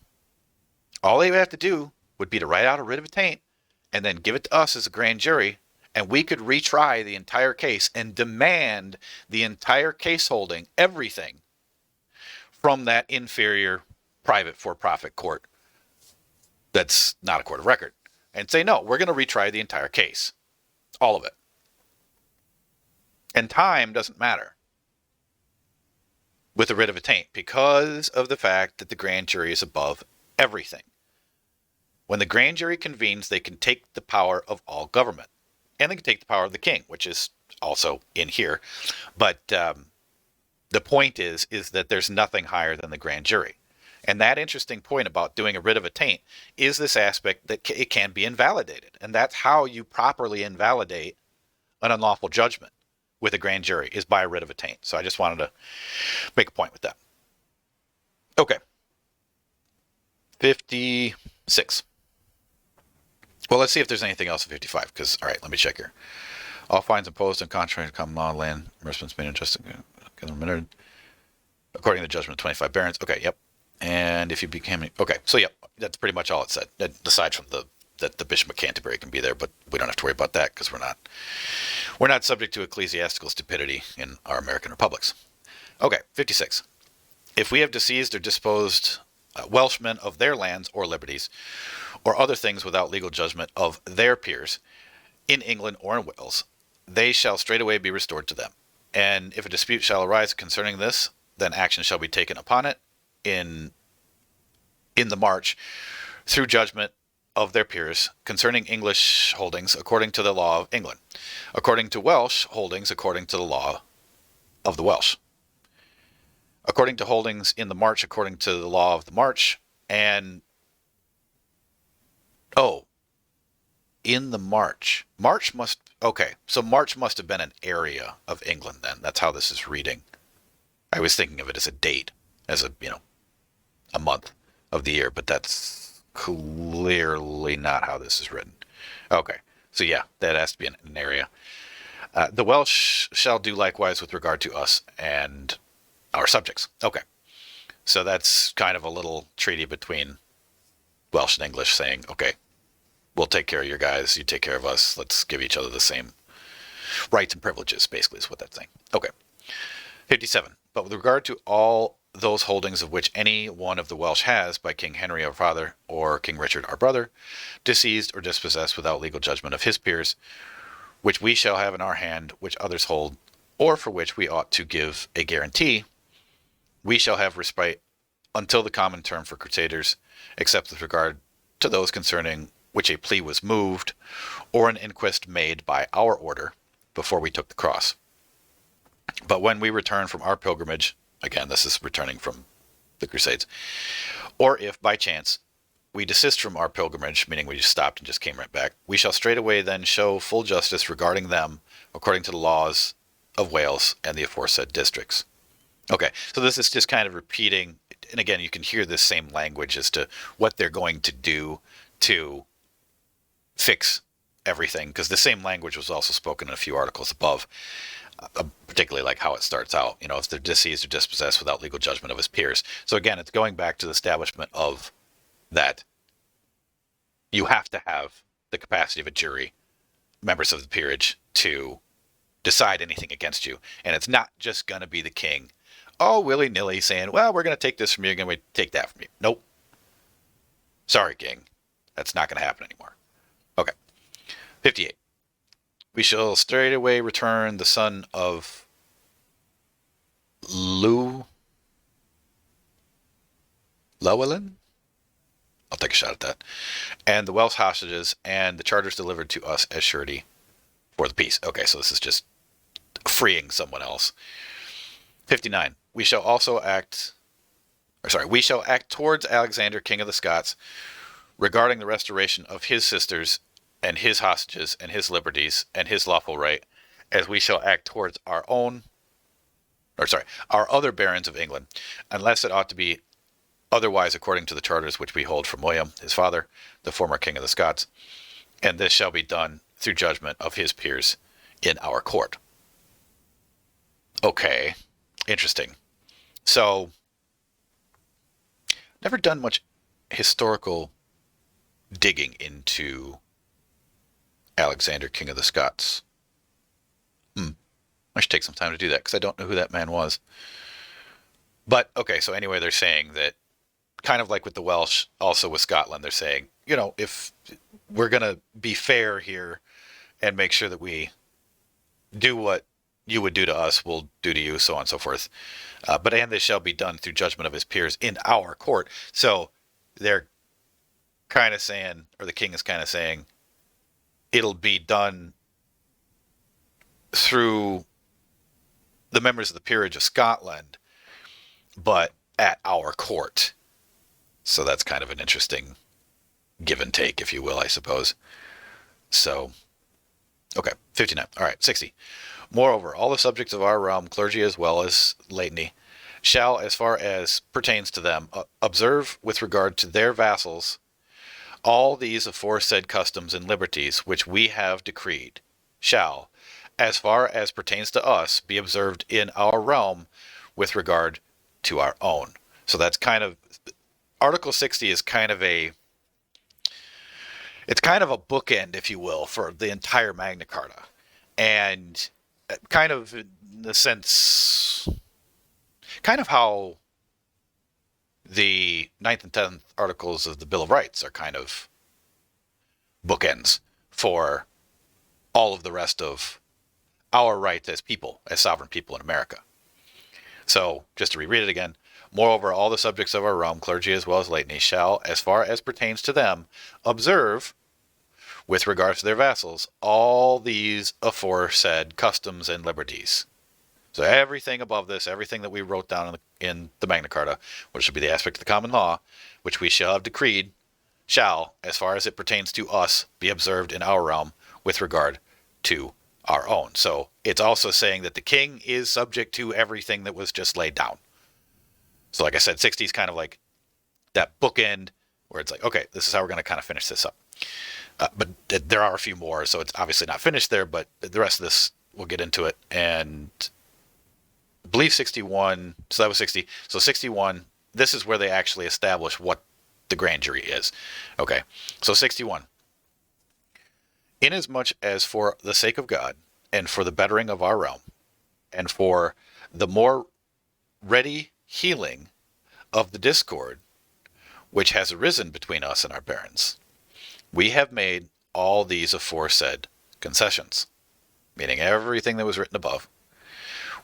all they would have to do would be to write out a writ of attaint and then give it to us as a grand jury, and we could retry the entire case and demand the entire case holding, everything, from that inferior private for-profit court that's not a court of record, and say, no, we're going to retry the entire case. All of it. And time doesn't matter with a writ of attaint because of the fact that the grand jury is above everything. When the grand jury convenes, they can take the power of all government. And they can take the power of the king, which is also in here. But the point is that there's nothing higher than the grand jury. And that interesting point about doing a writ of attaint is this aspect that it can be invalidated. And that's how you properly invalidate an unlawful judgment with a grand jury, is by a writ of attaint. So I just wanted to make a point with that. Okay. 56. Well, let's see if there's anything else in 55, because, all right, let me check here. All fines imposed in contrary to common law, land, imbursements made unjust, according to the judgment of 25 barons. Okay, yep. And if you became, okay, so yep, that's pretty much all it said, aside from that the Bishop of Canterbury can be there, but we don't have to worry about that because we're not subject to ecclesiastical stupidity in our American republics. Okay, 56. If we have diseased or disposed Welshmen of their lands or liberties, or other things without legal judgment of their peers in England or in Wales, they shall straightway be restored to them. And if a dispute shall arise concerning this, then action shall be taken upon it in the march through judgment of their peers concerning English holdings according to the law of England, according to Welsh holdings according to the law of the Welsh, according to holdings in the march according to the law of the march, and in the march. March must have been an area of England then. That's how this is reading. I was thinking of it as a date, as a month of the year, but that's clearly not how this is written. Okay, so yeah, that has to be an area. The Welsh shall do likewise with regard to us and our subjects. Okay, so that's kind of a little treaty between Welsh and English saying, okay, we'll take care of your guys, you take care of us, let's give each other the same rights and privileges, basically is what that's saying. Okay. 57. But with regard to all those holdings of which any one of the Welsh has by King Henry our father or King Richard our brother, diseased or dispossessed without legal judgment of his peers, which we shall have in our hand, which others hold, or for which we ought to give a guarantee, we shall have respite until the common term for crusaders, except with regard to those concerning which a plea was moved, or an inquest made by our order before we took the cross. But when we return from our pilgrimage, again, this is returning from the Crusades, or if by chance we desist from our pilgrimage, meaning we just stopped and just came right back, we shall straightway then show full justice regarding them according to the laws of Wales and the aforesaid districts. Okay, so this is just kind of repeating, and again, you can hear this same language as to what they're going to do to fix everything, because the same language was also spoken in a few articles above, particularly like how it starts out, if they're diseased or dispossessed without legal judgment of his peers. So again, it's going back to the establishment of that you have to have the capacity of a jury, members of the peerage, to decide anything against you. And it's not just going to be the king, willy-nilly saying, well, we're going to take this from you, we're going to take that from you. Nope. Sorry, king. That's not going to happen anymore. Okay. 58. We shall straightway return the son of Llewellyn? I'll take a shot at that. And the Welsh hostages and the charters delivered to us as surety for the peace. Okay, so this is just freeing someone else. 59. We shall act towards Alexander, King of the Scots, regarding the restoration of his sisters and his hostages and his liberties and his lawful right, as we shall act towards our other barons of England, unless it ought to be otherwise according to the charters which we hold from William, his father, the former King of the Scots, and this shall be done through judgment of his peers in our court. Okay, interesting. So, never done much historical digging into Alexander, King of the Scots. I should take some time to do that because I don't know who that man was. But, okay, so anyway, they're saying that, kind of like with the Welsh, also with Scotland, they're saying, if we're going to be fair here and make sure that we do what you would do to us, we'll do to you, so on and so forth. And this shall be done through judgment of his peers in our court. So they're kind of saying, or the king is kind of saying, it'll be done through the members of the peerage of Scotland, but at our court. So that's kind of an interesting give and take, if you will, I suppose. So, okay, 59. All right, 60. Moreover, all the subjects of our realm, clergy as well as laity, shall, as far as pertains to them, observe with regard to their vassals all these aforesaid customs and liberties which we have decreed, shall, as far as pertains to us, be observed in our realm with regard to our own. So that's kind of, Article 60 is kind of a bookend, if you will, for the entire Magna Carta. And kind of, in the sense, kind of how the 9th and 10th articles of the Bill of Rights are kind of bookends for all of the rest of our rights as people, as sovereign people in America. So, just to reread it again, moreover, all the subjects of our realm, clergy as well as laity, shall, as far as pertains to them, observe, with regard to their vassals, all these aforesaid customs and liberties. So everything above this, everything that we wrote down in the Magna Carta, which should be the aspect of the common law, which we shall have decreed, shall, as far as it pertains to us, be observed in our realm with regard to our own. So it's also saying that the king is subject to everything that was just laid down. So like I said, 60 is kind of like that bookend where it's like, okay, this is how we're going to kind of finish this up. But there are a few more, so it's obviously not finished there, but the rest of this, we'll get into it. And I believe 61, so that was 60. So 61, this is where they actually establish what the grand jury is. Okay, so 61. Inasmuch as for the sake of God, and for the bettering of our realm, and for the more ready healing of the discord which has arisen between us and our barons, we have made all these aforesaid concessions, meaning everything that was written above,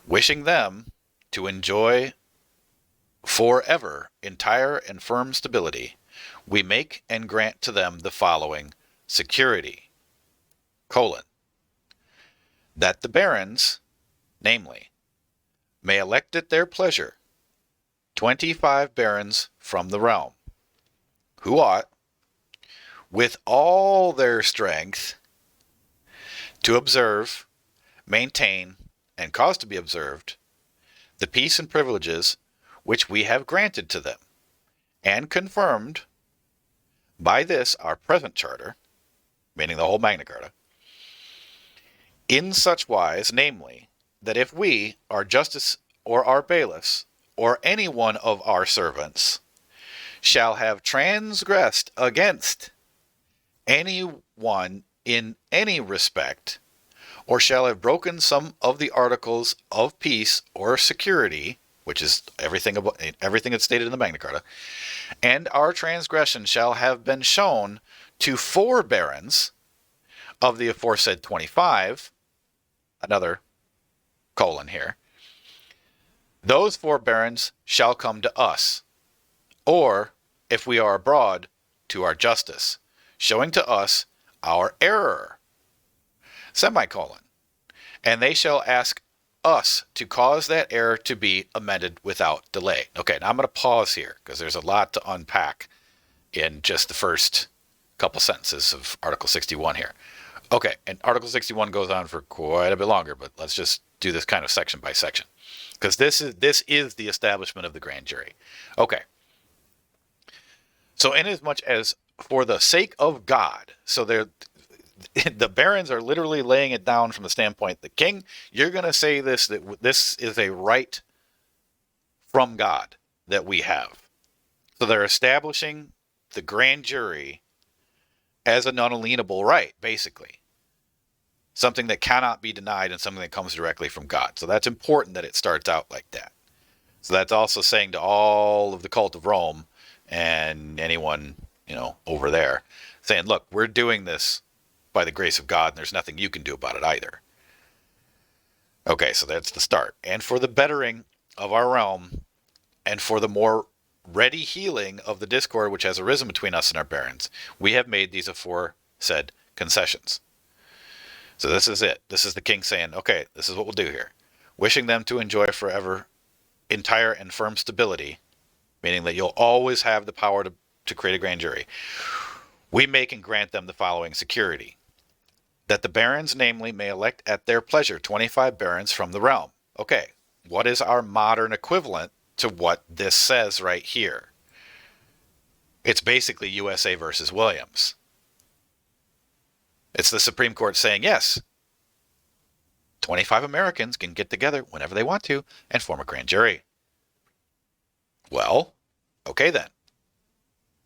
wishing them to enjoy forever entire and firm stability, we make and grant to them the following security, that the barons, namely, may elect at their pleasure 25 barons from the realm, who ought, with all their strength, to observe, maintain, and cause to be observed, the peace and privileges which we have granted to them, and confirmed by this our present charter, meaning the whole Magna Carta, in such wise, namely, that if we, our justice or our bailiffs, or any one of our servants, shall have transgressed against any one in any respect, or shall have broken some of the articles of peace or security, which is everything that's stated in the Magna Carta, and our transgression shall have been shown to 4 barons of the aforesaid 25, another colon here, those 4 barons shall come to us, or if we are abroad, to our justice, showing to us our error, semicolon. And they shall ask us to cause that error to be amended without delay. Okay, now I'm going to pause here because there's a lot to unpack in just the first couple sentences of Article 61 here. Okay, and Article 61 goes on for quite a bit longer, but let's just do this kind of section by section, because this is the establishment of the grand jury. Okay, so inasmuch as for the sake of God, so the barons are literally laying it down from the standpoint, the king, you're going to say this, that this is a right from God that we have. So they're establishing the grand jury as an unalienable right, basically. Something that cannot be denied and something that comes directly from God. So that's important that it starts out like that. So that's also saying to all of the cult of Rome and anyone, over there, saying, look, we're doing this by the grace of God, and there's nothing you can do about it either. Okay, so that's the start. And for the bettering of our realm, and for the more ready healing of the discord which has arisen between us and our barons, we have made these aforesaid concessions. So this is it. This is the king saying, okay, this is what we'll do here. Wishing them to enjoy forever entire and firm stability, meaning that you'll always have the power to create a grand jury. We make and grant them the following security. That the barons, namely, may elect at their pleasure 25 barons from the realm. Okay, what is our modern equivalent to what this says right here? It's basically USA versus Williams. It's the Supreme Court saying, yes, 25 Americans can get together whenever they want to and form a grand jury. Well, okay then.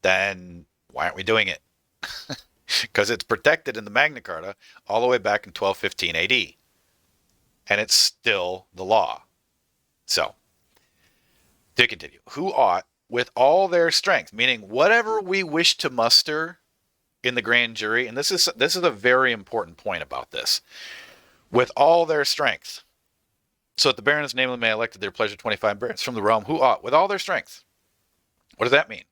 Then why aren't we doing it? Because it's protected in the Magna Carta all the way back in 1215 AD. And it's still the law. So, to continue, who ought, with all their strength, meaning whatever we wish to muster in the grand jury, and this is a very important point about this, with all their strength. So that the barons namely may elect at their pleasure 25 barons from the realm, who ought, with all their strength. What does that mean?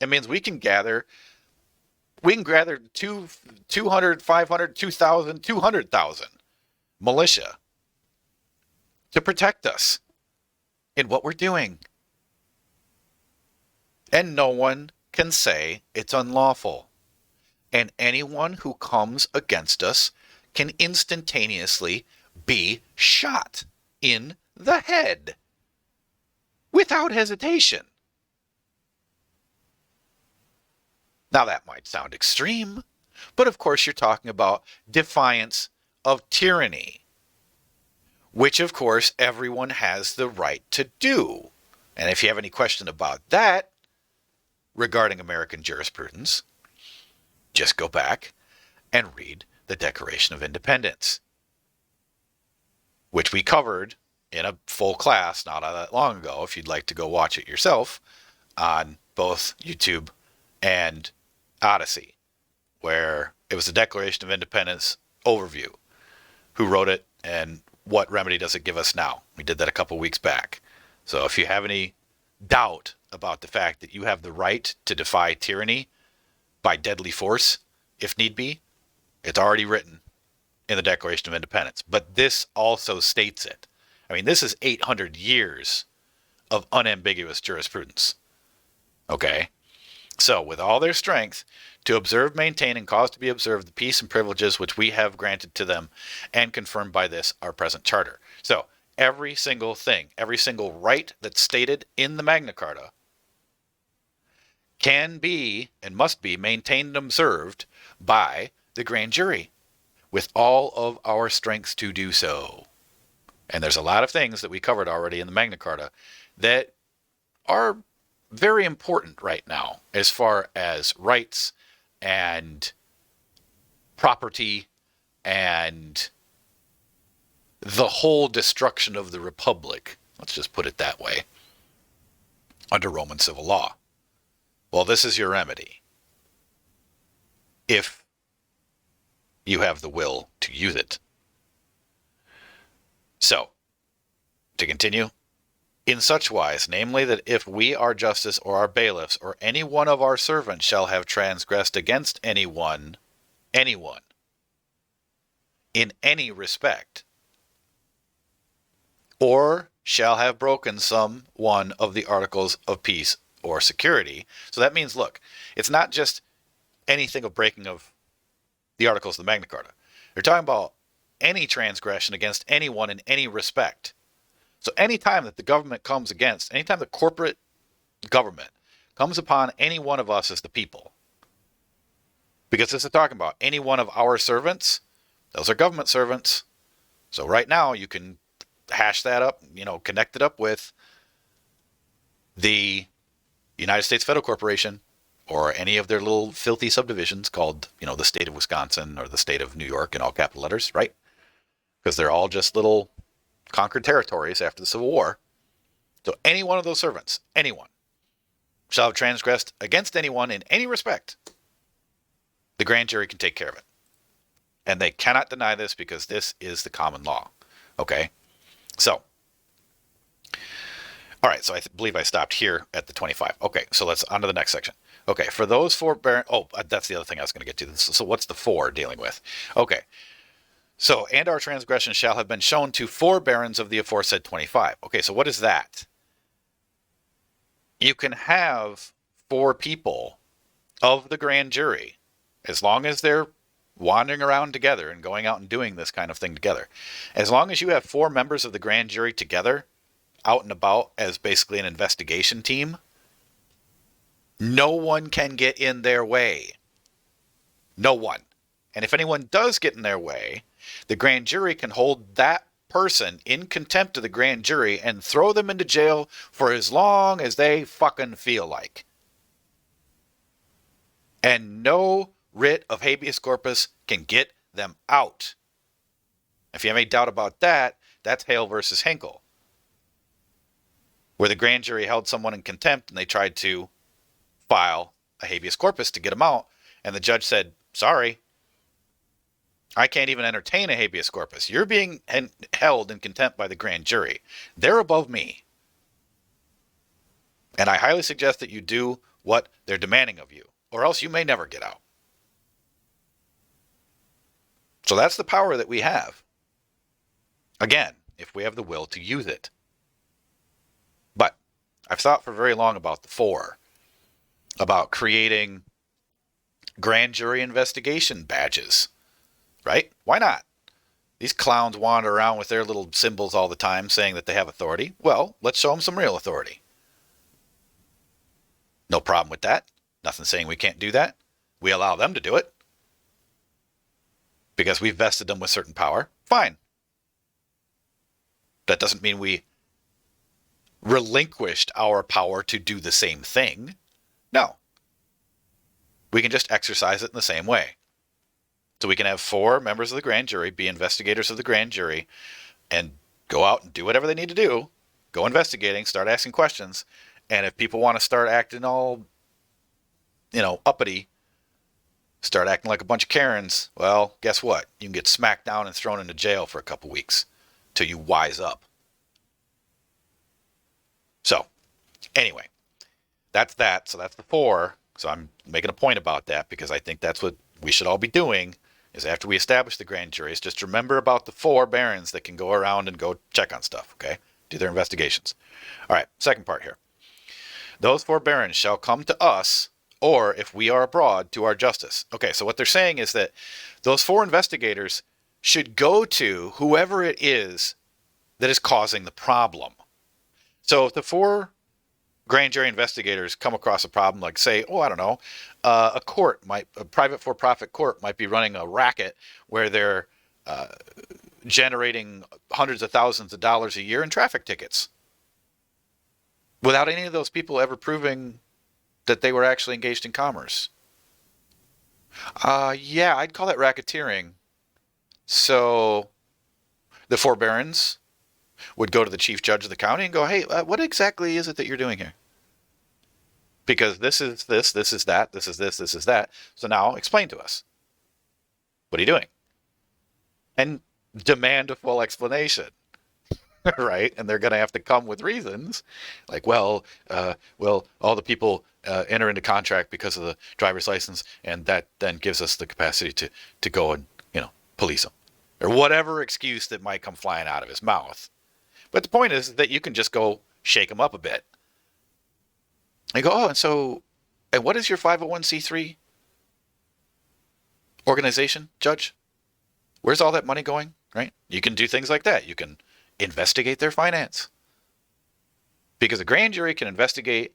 It means we can gather 200, 500, 2,000, 200,000 militia to protect us in what we're doing. And no one can say it's unlawful. And anyone who comes against us can instantaneously be shot in the head without hesitation. Now that might sound extreme, but of course you're talking about defiance of tyranny, which of course everyone has the right to do. And if you have any question about that regarding American jurisprudence, just go back and read the Declaration of Independence, which we covered in a full class not that long ago, if you'd like to go watch it yourself, on both YouTube and Odyssey, where it was the Declaration of Independence overview, who wrote it and what remedy does it give us now. We did that a couple weeks back. So if you have any doubt about the fact that you have the right to defy tyranny by deadly force, if need be, it's already written in the Declaration of Independence. But this also states it. I mean, this is 800 years of unambiguous jurisprudence. Okay? So, with all their strength, to observe, maintain, and cause to be observed the peace and privileges which we have granted to them, and confirmed by this our present charter. So, every single thing, every single right that's stated in the Magna Carta can be and must be maintained and observed by the grand jury with all of our strength to do so. And there's a lot of things that we covered already in the Magna Carta that are very important right now as far as rights and property and the whole destruction of the republic, let's just put it that way, under Roman civil law. Well, this is your remedy if you have the will to use it. So, to continue, in such wise, namely that if we, our justice, or our bailiffs, or any one of our servants shall have transgressed against anyone, in any respect, or shall have broken some one of the articles of peace or security. So that means, look, it's not just anything of breaking of the articles of the Magna Carta. They're talking about any transgression against anyone in any respect. So anytime that the government comes against, anytime the corporate government comes upon any one of us as the people, because this is talking about any one of our servants, those are government servants. So right now you can hash that up, connect it up with the United States Federal Corporation or any of their little filthy subdivisions called, the state of Wisconsin or the state of New York in all capital letters, right? Because they're all just little conquered territories after the Civil War. So any one of those servants, anyone, shall have transgressed against anyone in any respect, the grand jury can take care of it. And they cannot deny this because this is the common law. Okay? So, all right, so I believe I stopped here at the 25. Okay, so let's on to the next section. Okay, for those forbearance, that's the other thing I was going to get to. So what's the for dealing with? Okay, so, and our transgression shall have been shown to forbearance of the aforesaid 25. Okay, so what is that? You can have 4 people of the grand jury, as long as they're wandering around together and going out and doing this kind of thing together. As long as you have 4 members of the grand jury together, out and about as basically an investigation team, no one can get in their way. No one. And if anyone does get in their way, the grand jury can hold that person in contempt of the grand jury and throw them into jail for as long as they fucking feel like. And no writ of habeas corpus can get them out. If you have any doubt about that, that's Hale versus Hinkle, where the grand jury held someone in contempt and they tried to file a habeas corpus to get them out, and the judge said, sorry, I can't even entertain a habeas corpus. You're being held in contempt by the grand jury. They're above me. And I highly suggest that you do what they're demanding of you, or else you may never get out. So that's the power that we have. Again, if we have the will to use it. But I've thought for very long about the for, about creating grand jury investigation badges. Right? Why not? These clowns wander around with their little symbols all the time saying that they have authority. Well, let's show them some real authority. No problem with that. Nothing saying we can't do that. We allow them to do it because we've vested them with certain power. Fine. That doesn't mean we relinquished our power to do the same thing. No. We can just exercise it in the same way. So we can have 4 members of the grand jury be investigators of the grand jury and go out and do whatever they need to do. Go investigating, start asking questions. And if people want to start acting all, uppity, start acting like a bunch of Karens, well, guess what? You can get smacked down and thrown into jail for a couple weeks till you wise up. So, anyway, that's that. So that's the for. So I'm making a point about that because I think that's what we should all be doing, is after we establish the grand juries, just remember about the 4 barons that can go around and go check on stuff, okay? Do their investigations. All right, second part here. Those 4 barons shall come to us, or if we are abroad, to our justice. Okay, so what they're saying is that those 4 investigators should go to whoever it is that is causing the problem. So if the 4 grand jury investigators come across a problem, like say, a private for-profit court might be running a racket where they're generating hundreds of thousands of dollars a year in traffic tickets without any of those people ever proving that they were actually engaged in commerce. Yeah, I'd call that racketeering. So the 4 barons would go to the chief judge of the county and go, hey, what exactly is it that you're doing here? Because this is this is that, this is this is that. So now explain to us. What are you doing? And demand a full explanation. right? And they're going to have to come with reasons, like, well, all the people enter into contract because of the driver's license, and that then gives us the capacity to go and police them, or whatever excuse that might come flying out of his mouth. But the point is that you can just go shake them up a bit. And go, and what is your 501c3 organization, Judge? Where's all that money going, right? You can do things like that. You can investigate their finance. Because a grand jury can investigate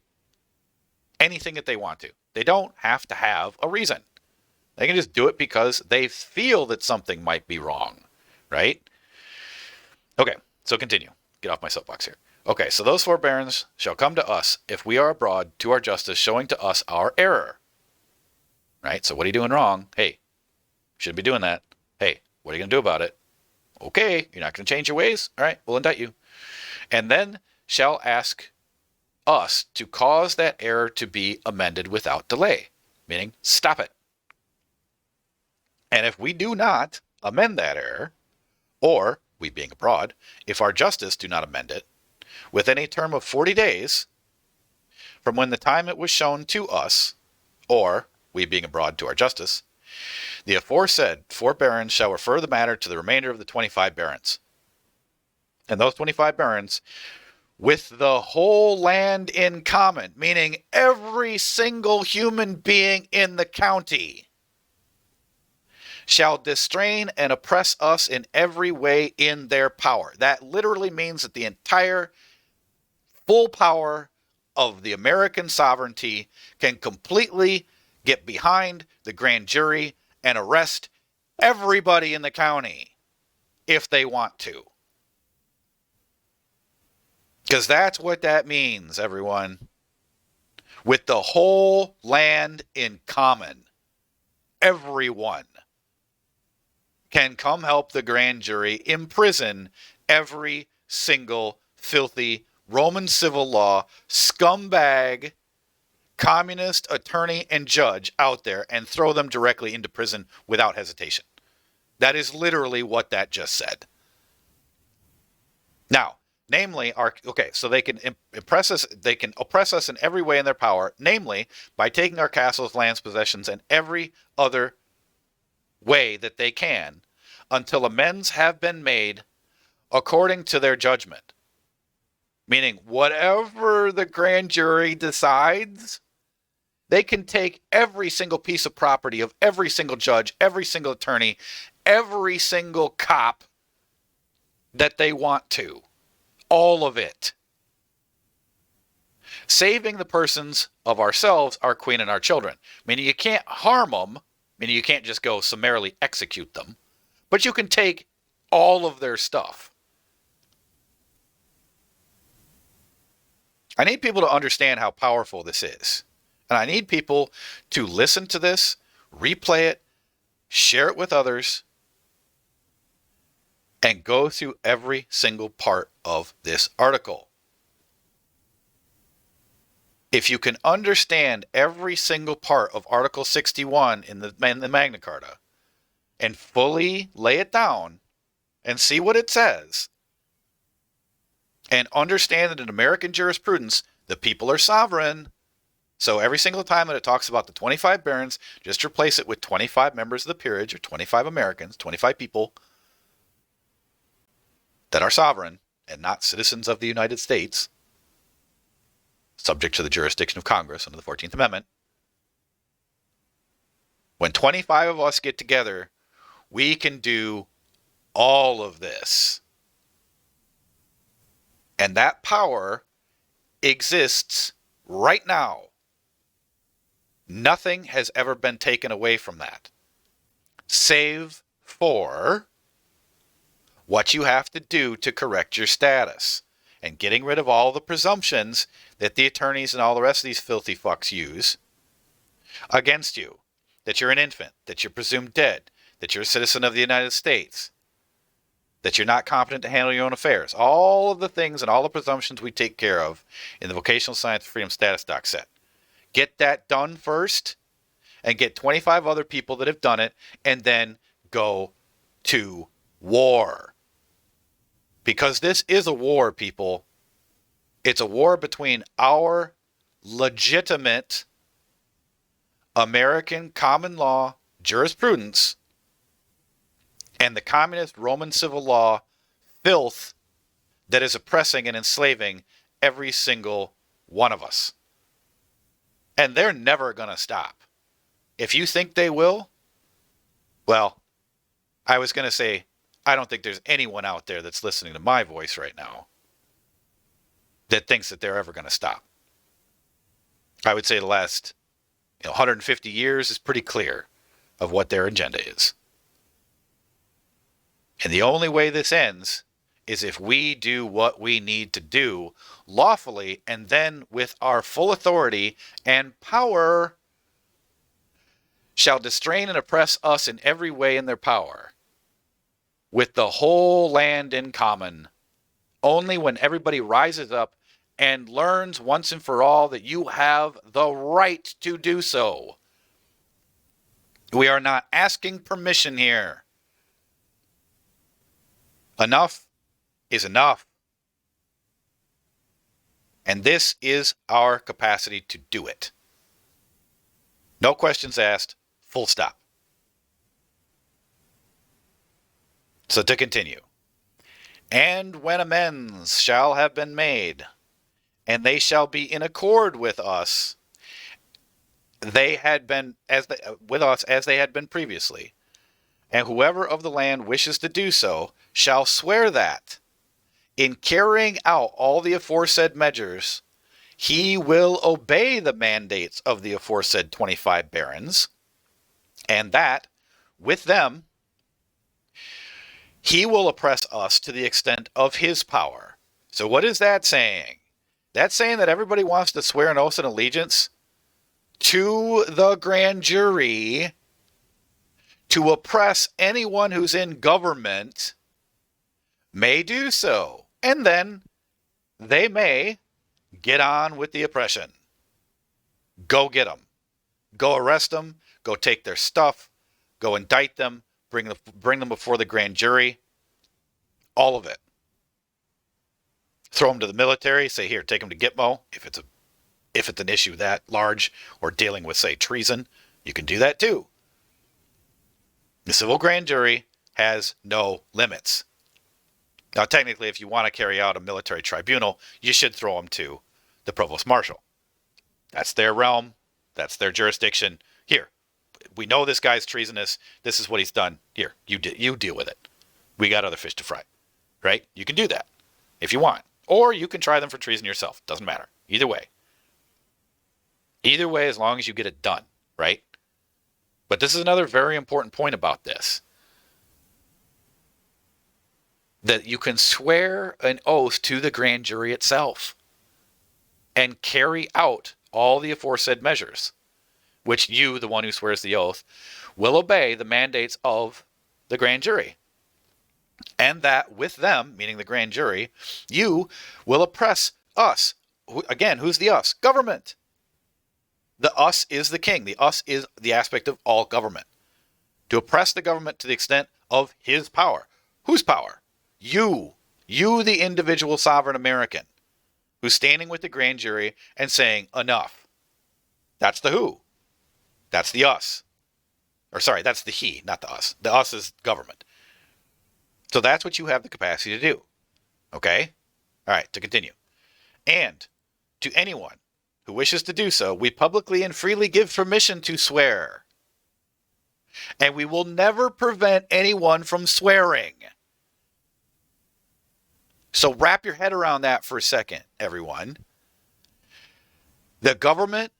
anything that they want to. They don't have to have a reason. They can just do it because they feel that something might be wrong, right? Okay, so continue. Get off my soapbox here. Okay, so those 4 barons shall come to us if we are abroad to our justice, showing to us our error. Right? So what are you doing wrong? Hey, shouldn't be doing that. Hey, what are you going to do about it? Okay, you're not going to change your ways? All right, we'll indict you. And then shall ask us to cause that error to be amended without delay, meaning stop it. And if we do not amend that error, or, we being abroad, if our justice do not amend it, within a term of 40 days from when the time it was shown to us, or, we being abroad to our justice, the aforesaid 4 barons shall refer the matter to the remainder of the 25 barons. And those 25 barons, with the whole land in common, meaning every single human being in the county, shall distrain and oppress us in every way in their power. That literally means that the entire full power of the American sovereignty can completely get behind the grand jury and arrest everybody in the county if they want to. Because that's what that means, everyone. With the whole land in common, everyone can come help the grand jury imprison every single filthy Roman civil law scumbag, communist attorney and judge out there and throw them directly into prison without hesitation. That is literally what that just said. Now, namely, so they can oppress us in every way in their power, namely by taking our castles, lands, possessions, and every other way that they can, until amends have been made according to their judgment. Meaning, whatever the grand jury decides, they can take every single piece of property of every single judge, every single attorney, every single cop that they want to. All of it. Saving the persons of ourselves, our queen, and our children. Meaning you can't harm them. Meaning you can't just go summarily execute them. But you can take all of their stuff. I need people to understand how powerful this is. And I need people to listen to this, replay it, share it with others, and go through every single part of this article. If you can understand every single part of Article 61 in the Magna Carta and fully lay it down and see what it says, and understand that in American jurisprudence, the people are sovereign. So every single time that it talks about the 25 barons, just replace it with 25 members of the peerage, or 25 Americans, 25 people that are sovereign and not citizens of the United States, subject to the jurisdiction of Congress under the 14th Amendment. When 25 of us get together, we can do all of this. And that power exists right now. Nothing has ever been taken away from that, save for what you have to do to correct your status and getting rid of all the presumptions that the attorneys and all the rest of these filthy fucks use against you. That you're an infant, that you're presumed dead, that you're a citizen of the United States, that you're not competent to handle your own affairs. All of the things and all the presumptions we take care of in the Vocational Science of Freedom status doc set. Get that done first and get 25 other people that have done it and then go to war. Because this is a war, people. It's a war between our legitimate American common law jurisprudence and the communist Roman civil law filth that is oppressing and enslaving every single one of us. And they're never going to stop. If you think they will, well, I was going to say, I don't think there's anyone out there that's listening to my voice right now that thinks that they're ever going to stop. I would say the last 150 years is pretty clear of what their agenda is. And the only way this ends is if we do what we need to do lawfully and then with our full authority and power shall distrain and oppress us in every way in their power, with the whole land in common, only when everybody rises up and learns once and for all that you have the right to do so. We are not asking permission here. Enough is enough. And this is our capacity to do it. No questions asked, full stop. So to continue. And when amends shall have been made, and they shall be in accord with us, they had been with us as they had been previously. And whoever of the land wishes to do so shall swear that, in carrying out all the aforesaid measures, he will obey the mandates of the aforesaid 25 barons, and that, with them, he will oppress us to the extent of his power. So what is that saying? That's saying that everybody wants to swear an oath and allegiance to the grand jury to oppress anyone who's in government may do so. And then they may get on with the oppression. Go get them. Go arrest them. Go take their stuff. Go indict them. Bring them before the grand jury. All of it. Throw them to the military. Say, here, take them to Gitmo. If it's an issue that large or dealing with, say, treason, you can do that too. The civil grand jury has no limits. Now, technically, if you want to carry out a military tribunal, you should throw them to the provost marshal. That's their realm. That's their jurisdiction. Here, we know this guy's treasonous. This is what he's done. Here, you deal with it. We got other fish to fry, right? You can do that if you want. Or you can try them for treason yourself. Doesn't matter. Either way. Either way, as long as you get it done, right? But this is another very important point about this. That you can swear an oath to the grand jury itself and carry out all the aforesaid measures, which you, the one who swears the oath, will obey the mandates of the grand jury. And that with them, meaning the grand jury, you will oppress us. Again, who's the us? Government. The us is the king. The us is the aspect of all government. To oppress the government to the extent of his power. Whose power? You, the individual sovereign American, who's standing with the grand jury and saying, enough. That's the who. That's the us. Or sorry, that's the he, not the us. The us is government. So that's what you have the capacity to do. Okay? All right, to continue. And to anyone who wishes to do so, we publicly and freely give permission to swear. And we will never prevent anyone from swearing. So wrap your head around that for a second, everyone. The government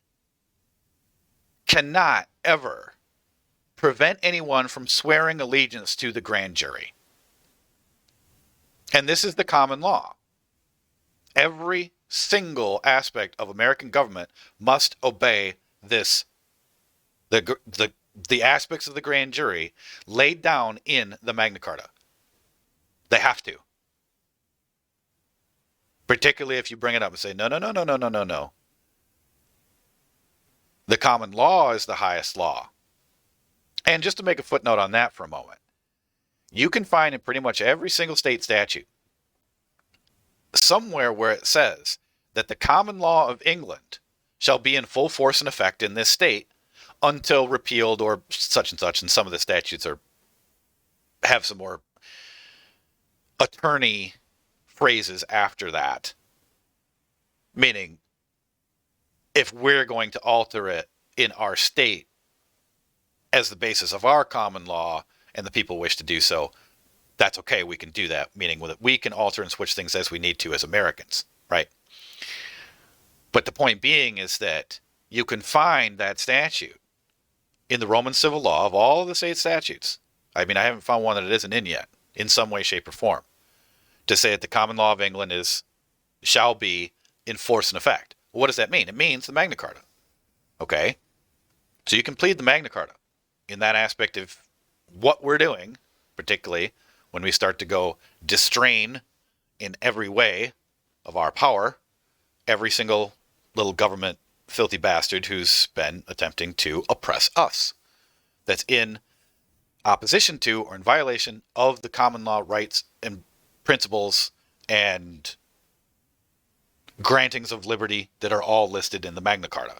cannot ever prevent anyone from swearing allegiance to the grand jury. And this is the common law. Every single aspect of American government must obey this, the aspects of the grand jury laid down in the Magna Carta. They have to. Particularly if you bring it up and say, no. The common law is the highest law. And just to make a footnote on that for a moment, you can find in pretty much every single state statute somewhere where it says that the common law of England shall be in full force and effect in this state until repealed or such and such, and some of the statutes have some more attorney phrases after that, meaning if we're going to alter it in our state as the basis of our common law and the people wish to do so, that's okay, we can do that, meaning that we can alter and switch things as we need to as Americans, right? But the point being is that you can find that statute in the Roman civil law of all of the state statutes. I mean, I haven't found one that it isn't in yet, in some way, shape, or form, to say that the common law of England shall be in force and effect. Well, what does that mean? It means the Magna Carta. Okay? So you can plead the Magna Carta in that aspect of what we're doing, particularly when we start to go distrain in every way of our power every single little government filthy bastard who's been attempting to oppress us. That's in opposition to or in violation of the common law rights and principles and grantings of liberty that are all listed in the Magna Carta.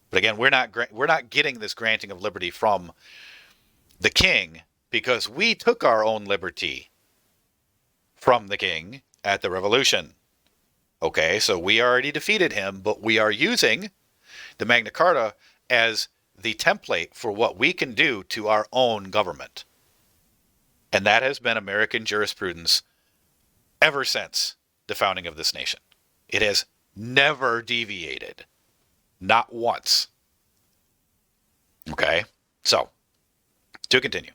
But again, we're not getting this granting of liberty from the king because we took our own liberty from the king at the revolution. Okay, so we already defeated him, but we are using the Magna Carta as the template for what we can do to our own government. And that has been American jurisprudence ever since the founding of this nation. It has never deviated. Not once. Okay, so to continue.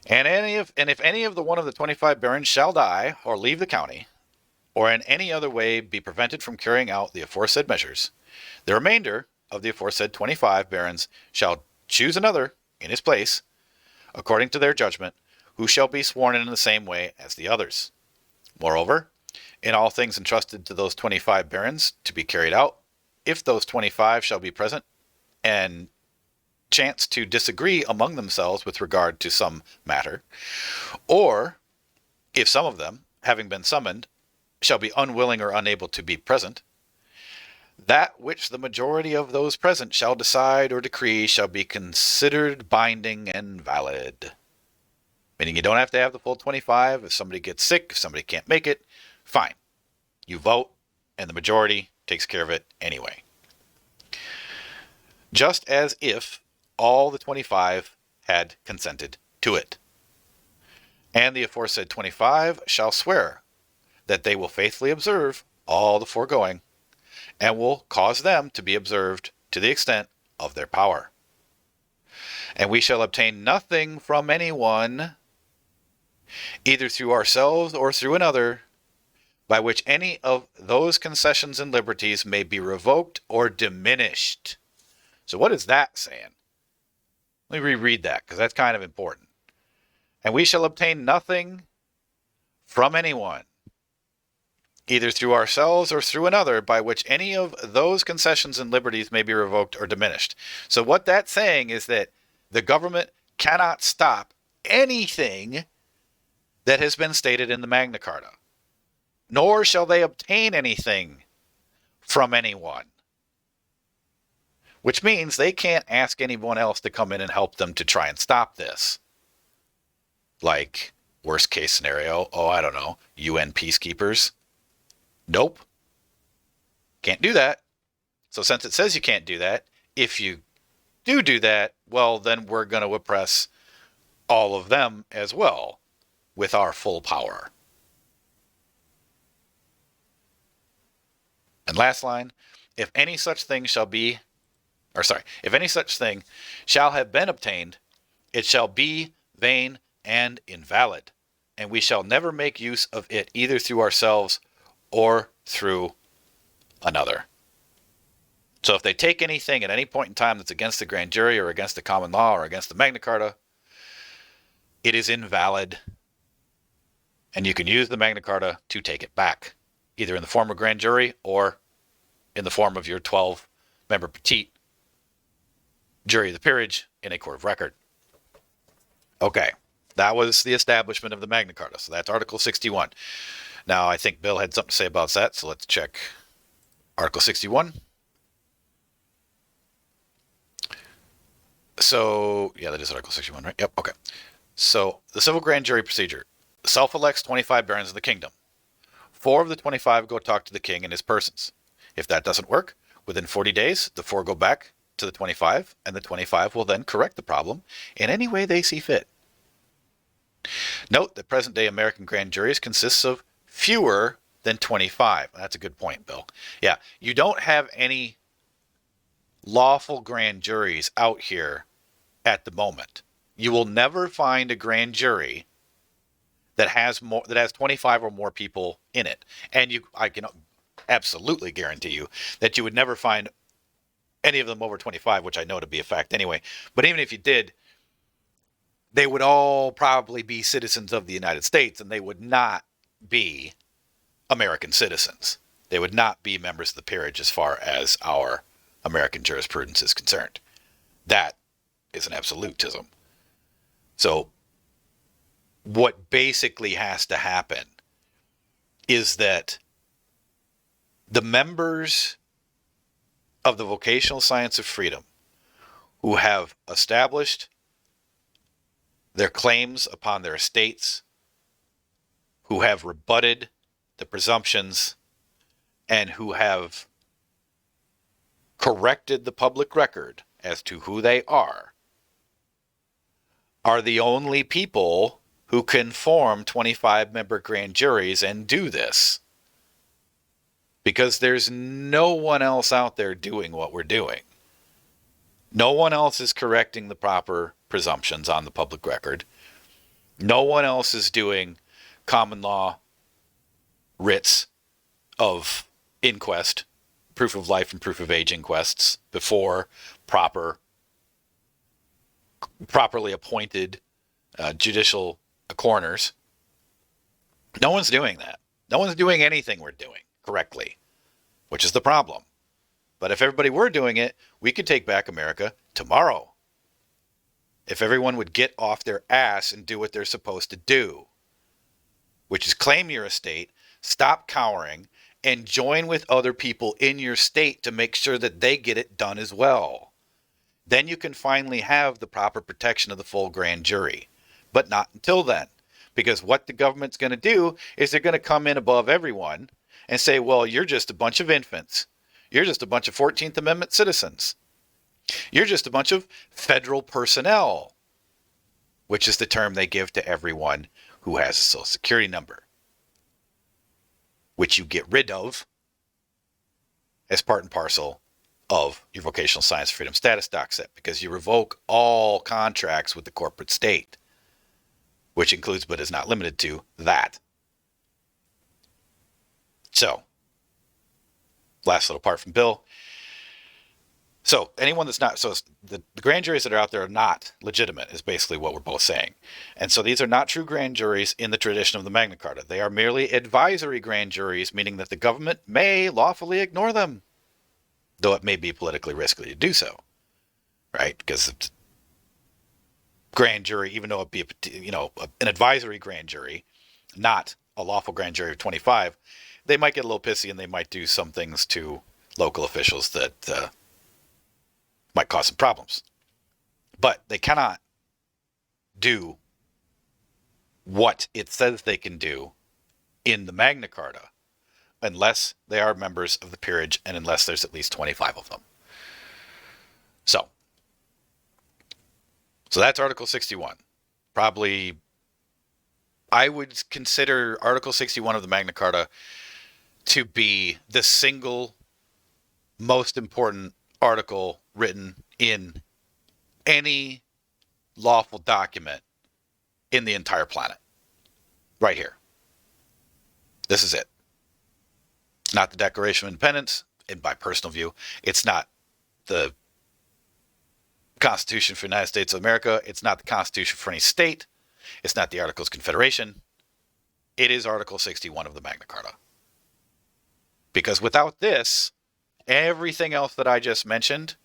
And if any of the one of the 25 barons shall die or leave the county, or in any other way be prevented from carrying out the aforesaid measures, the remainder of the aforesaid 25 barons shall choose another in his place, according to their judgment, who shall be sworn in the same way as the others. Moreover, in all things entrusted to those 25 barons to be carried out, if those 25 shall be present and chance to disagree among themselves with regard to some matter, or if some of them, having been summoned, shall be unwilling or unable to be present, that which the majority of those present shall decide or decree shall be considered binding and valid. Meaning you don't have to have the full 25. If somebody gets sick, if somebody can't make it, fine. You vote, and the majority takes care of it anyway. Just as if all the 25 had consented to it. And the aforesaid 25 shall swear that they will faithfully observe all the foregoing, and will cause them to be observed to the extent of their power. And we shall obtain nothing from anyone, either through ourselves or through another, by which any of those concessions and liberties may be revoked or diminished. So what is that saying? Let me reread that, because that's kind of important. And we shall obtain nothing from anyone, either through ourselves or through another, by which any of those concessions and liberties may be revoked or diminished. So what that's saying is that the government cannot stop anything that has been stated in the Magna Carta, nor shall they obtain anything from anyone. Which means they can't ask anyone else to come in and help them to try and stop this. Like, worst case scenario, I don't know, UN peacekeepers. Nope. Can't do that. So since it says you can't do that, if you do that, well, then we're going to oppress all of them as well with our full power. And last line, if any such thing shall have been obtained, it shall be vain and invalid, and we shall never make use of it either through ourselves or through another. So if they take anything at any point in time that's against the grand jury or against the common law or against the Magna Carta, it is invalid, and you can use the Magna Carta to take it back, either in the form of grand jury or in the form of your 12-member petite jury of the peerage in a court of record. Okay, that was the establishment of the Magna Carta. So that's Article 61. Now, I think Bill had something to say about that, so let's check Article 61. So, yeah, that is Article 61, right? Yep, okay. So, the civil grand jury procedure. Self-elects 25 barons of the kingdom. 4 of the 25 go talk to the king and his persons. If that doesn't work, within 40 days, the 4 go back to the 25, and the 25 will then correct the problem in any way they see fit. Note that present-day American grand juries consists of fewer than 25. That's a good point, Bill. Yeah, you don't have any lawful grand juries out here at the moment. You will never find a grand jury that has 25 or more people in it. And I can absolutely guarantee you that you would never find any of them over 25, which I know to be a fact anyway. But even if you did, they would all probably be citizens of the United States, and they would not be American citizens. They would not be members of the peerage as far as our American jurisprudence is concerned. That is an absolutism. So what basically has to happen is that the members of the Vocational Science of Freedom who have established their claims upon their estates, who have rebutted the presumptions, and who have corrected the public record as to who they are the only people who can form 25-member grand juries and do this. Because there's no one else out there doing what we're doing. No one else is correcting the proper presumptions on the public record. No one else is doing common law writs of inquest, proof of life and proof of age inquests before properly appointed judicial coroners. No one's doing that. No one's doing anything we're doing correctly, which is the problem. But if everybody were doing it, we could take back America tomorrow. If everyone would get off their ass and do what they're supposed to do, which is claim your estate, stop cowering, and join with other people in your state to make sure that they get it done as well. Then you can finally have the proper protection of the full grand jury. But not until then. Because what the government's going to do is they're going to come in above everyone and say, well, you're just a bunch of infants. You're just a bunch of 14th Amendment citizens. You're just a bunch of federal personnel, which is the term they give to everyone who has a Social Security number, which you get rid of as part and parcel of your Vocational Science of Freedom status doc set, because you revoke all contracts with the corporate state, which includes but is not limited to that. So, last little part from Bill. So, anyone that's not, so the grand juries that are out there are not legitimate, is basically what we're both saying. And so these are not true grand juries in the tradition of the Magna Carta. They are merely advisory grand juries, meaning that the government may lawfully ignore them, though it may be politically risky to do so, right? Because grand jury, even though it be an advisory grand jury, not a lawful grand jury of 25, they might get a little pissy and they might do some things to local officials that might cause some problems. But they cannot do what it says they can do in the Magna Carta unless they are members of the peerage and unless there's at least 25 of them. So that's Article 61. Probably, I would consider Article 61 of the Magna Carta to be the single most important article written in any lawful document in the entire planet. Right here. This is it. Not the Declaration of Independence, in my personal view. It's not the Constitution for the United States of America. It's not the Constitution for any state. It's not the Articles of Confederation. It is Article 61 of the Magna Carta. Because without this, everything else that I just mentioned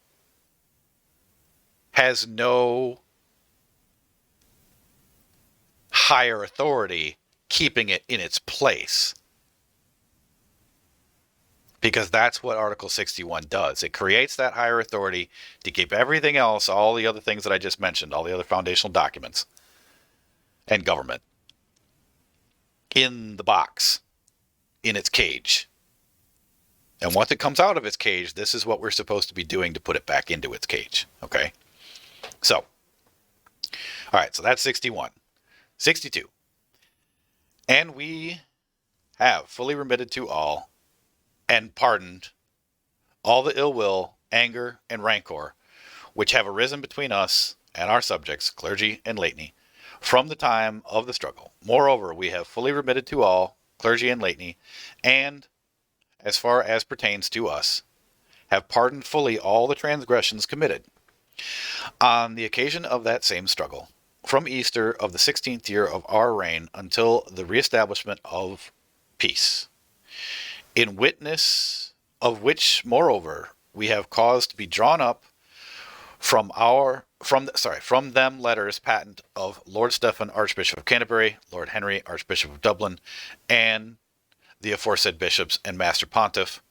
has no higher authority keeping it in its place. because that's what Article 61 does. It creates that higher authority to keep everything else, all the other things that I just mentioned, all the other foundational documents and government, in the box, in its cage. And once it comes out of its cage, this is what we're supposed to be doing to put it back into its cage. Okay? So, all right, so that's 61. 62. And we have fully remitted to all and pardoned all the ill will, anger, and rancor which have arisen between us and our subjects, clergy and laity, from the time of the struggle. Moreover, we have fully remitted to all, clergy and laity, and, as far as pertains to us, have pardoned fully all the transgressions committed on the occasion of that same struggle, from Easter of the 16th year of our reign until the reestablishment of peace, in witness of which, moreover, we have caused to be drawn up from them letters patent of Lord Stephen, Archbishop of Canterbury, Lord Henry, Archbishop of Dublin, and the aforesaid bishops and master pontiff,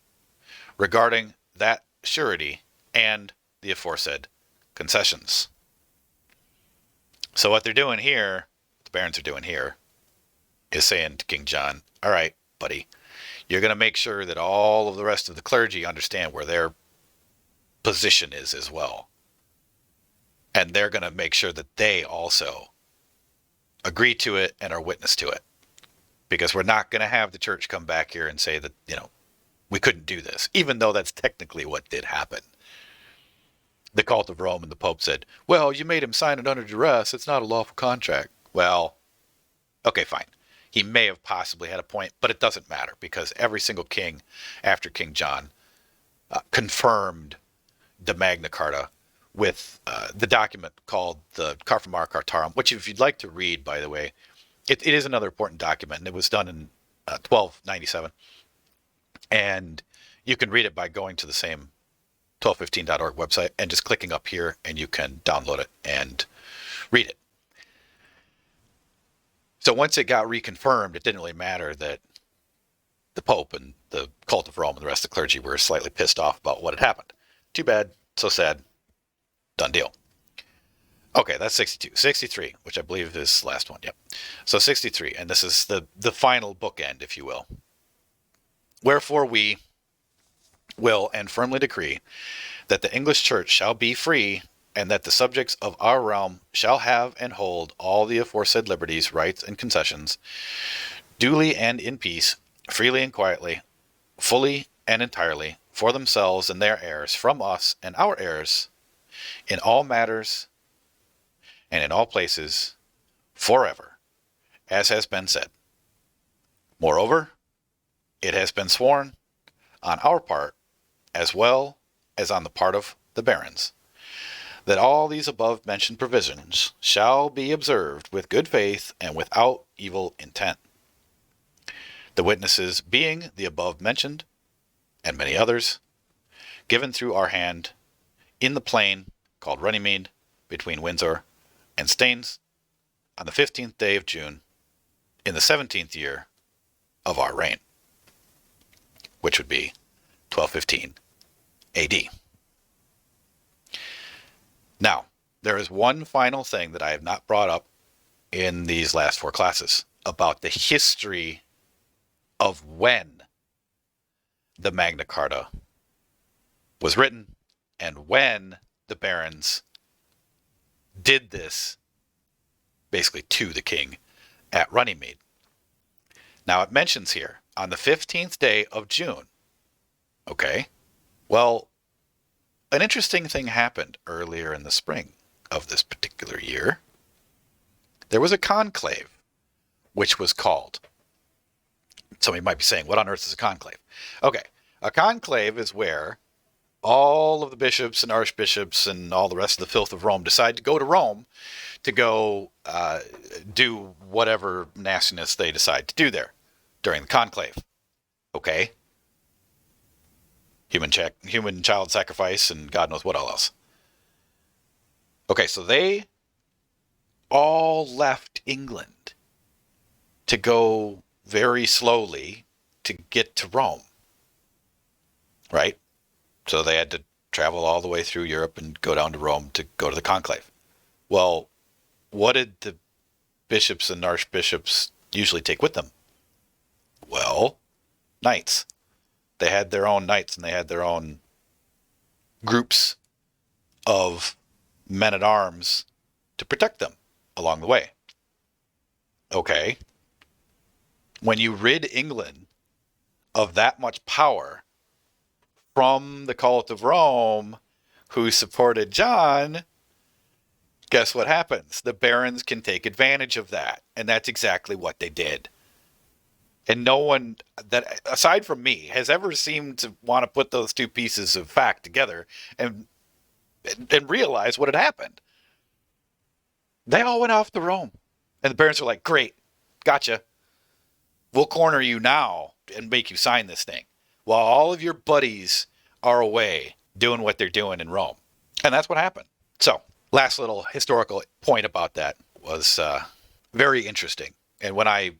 regarding that surety and the aforesaid concessions. So what they're doing here, the barons are doing here, is saying to King John, all right, buddy, you're going to make sure that all of the rest of the clergy understand where their position is as well. And they're going to make sure that they also agree to it and are witness to it. Because we're not going to have the church come back here and say that, we couldn't do this, even though that's technically what did happen. The cult of Rome and the Pope said, well, you made him sign it under duress. It's not a lawful contract. Well, okay, fine. He may have possibly had a point, but it doesn't matter because every single king after King John confirmed the Magna Carta with the document called the Carta Cartarum, which if you'd like to read, by the way, it is another important document, and it was done in 1297. And you can read it by going to the same 1215.org website and just clicking up here, and you can download it and read it. So once it got reconfirmed, it didn't really matter that the Pope and the cult of Rome and the rest of the clergy were slightly pissed off about what had happened. Too bad, so sad, done deal. Okay, that's 62. 63, which I believe is the last one, yep. So 63, and this is the final bookend, if you will. Wherefore we will and firmly decree that the English Church shall be free, and that the subjects of our realm shall have and hold all the aforesaid liberties, rights, and concessions, duly and in peace, freely and quietly, fully and entirely, for themselves and their heirs, from us and our heirs, in all matters and in all places, forever, as has been said. Moreover, it has been sworn on our part, as well as on the part of the barons, that all these above mentioned provisions shall be observed with good faith and without evil intent. The witnesses being the above mentioned, and many others, given through our hand in the plain called Runnymede, between Windsor and Staines, on the 15th day of June, in the 17th year of our reign, which would be 1215 AD. Now, there is one final thing that I have not brought up in these last 4 classes about the history of when the Magna Carta was written and when the barons did this basically to the king at Runnymede. Now it mentions here on the 15th day of June. Okay, well, an interesting thing happened earlier in the spring of this particular year. There was a conclave which was called. Somebody might be saying, what on earth is a conclave? Okay, a conclave is where all of the bishops and archbishops and all the rest of the filth of Rome decide to go to Rome to go do whatever nastiness they decide to do there during the conclave. Okay? Human child sacrifice and God knows what else. Okay, so they all left England to go very slowly to get to Rome. right? So they had to travel all the way through Europe and go down to Rome to go to the conclave. Well, what did the bishops and archbishops usually take with them? Well, knights. They had their own knights and they had their own groups of men at arms to protect them along the way. Okay. When you rid England of that much power from the cult of Rome, who supported John, guess what happens? The barons can take advantage of that. And that's exactly what they did. And no one that, aside from me, has ever seemed to want to put those two pieces of fact together and realize what had happened. They all went off to Rome. And the barons were like, great, gotcha. We'll corner you now and make you sign this thing while all of your buddies are away doing what they're doing in Rome. And that's what happened. So, last little historical point about that was very interesting. And when I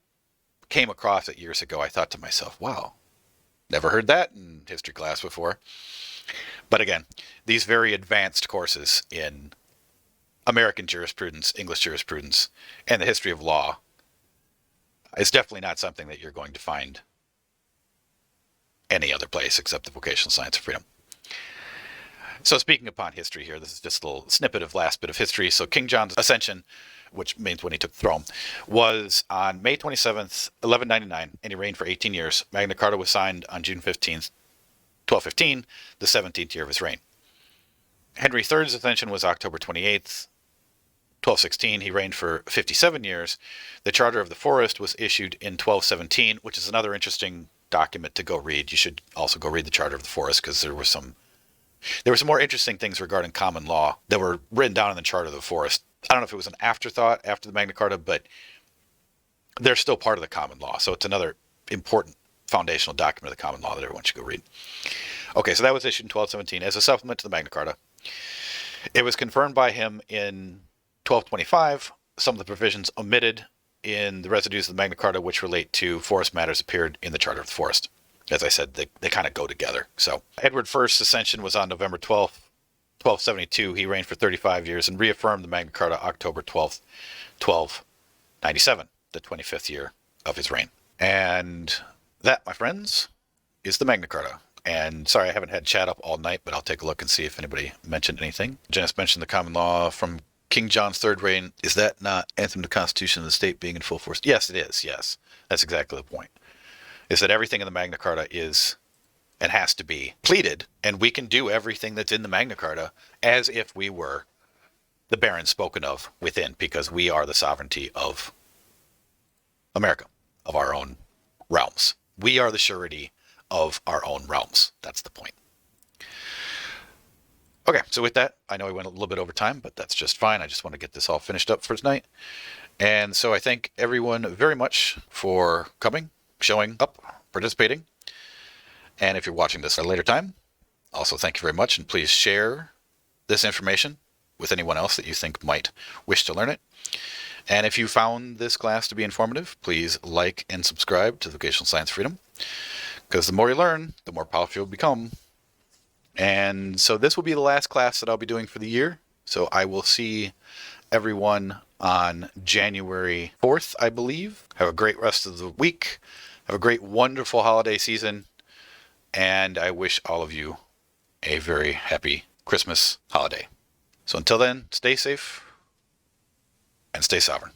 came across it years ago, I thought to myself, wow, never heard that in history class before. But again, these very advanced courses in American jurisprudence, English jurisprudence, and the history of law is definitely not something that you're going to find any other place except the Vocational Science of Freedom. So speaking upon history here, this is just a little snippet of last bit of history. So King John's ascension, which means when he took the throne, was on May 27th, 1199, and he reigned for 18 years. Magna Carta was signed on June 15th, 1215, the 17th year of his reign. Henry III's ascension was October 28th, 1216. He reigned for 57 years. The Charter of the Forest was issued in 1217, which is another interesting document to go read. You should also go read the Charter of the Forest because there were some more interesting things regarding common law that were written down in the Charter of the Forest. I don't know if it was an afterthought after the Magna Carta, but they're still part of the common law. So it's another important foundational document of the common law that everyone should go read. Okay, so that was issued in 1217 as a supplement to the Magna Carta. It was confirmed by him in 1225. Some of the provisions omitted in the residues of the Magna Carta, which relate to forest matters, appeared in the Charter of the Forest. As I said, they kind of go together. So Edward I's ascension was on November 12th, 1272. He reigned for 35 years and reaffirmed the Magna Carta October 12th, 1297, the 25th year of his reign. And that, my friends, is the Magna Carta. And sorry, I haven't had chat up all night, but I'll take a look and see if anybody mentioned anything. Janice mentioned the common law from King John's third reign. Is that not anthem to the Constitution of the state being in full force? Yes, it is. Yes. That's exactly the point. Is that everything in the Magna Carta is and has to be pleaded, and we can do everything that's in the Magna Carta as if we were the barons spoken of within, because we are the sovereignty of America, of our own realms. We are the surety of our own realms. That's the point. Okay, so with that, I know we went a little bit over time, but that's just fine. I just want to get this all finished up for tonight. And so I thank everyone very much for coming, showing up, participating. And if you're watching this at a later time, also thank you very much. And please share this information with anyone else that you think might wish to learn it. And if you found this class to be informative, please like and subscribe to Vocational Science Freedom, because the more you learn, the more powerful you'll become. And so this will be the last class that I'll be doing for the year. So I will see everyone on January 4th, I believe. Have a great rest of the week. Have a great, wonderful holiday season. And I wish all of you a very happy Christmas holiday. So until then, stay safe and stay sovereign.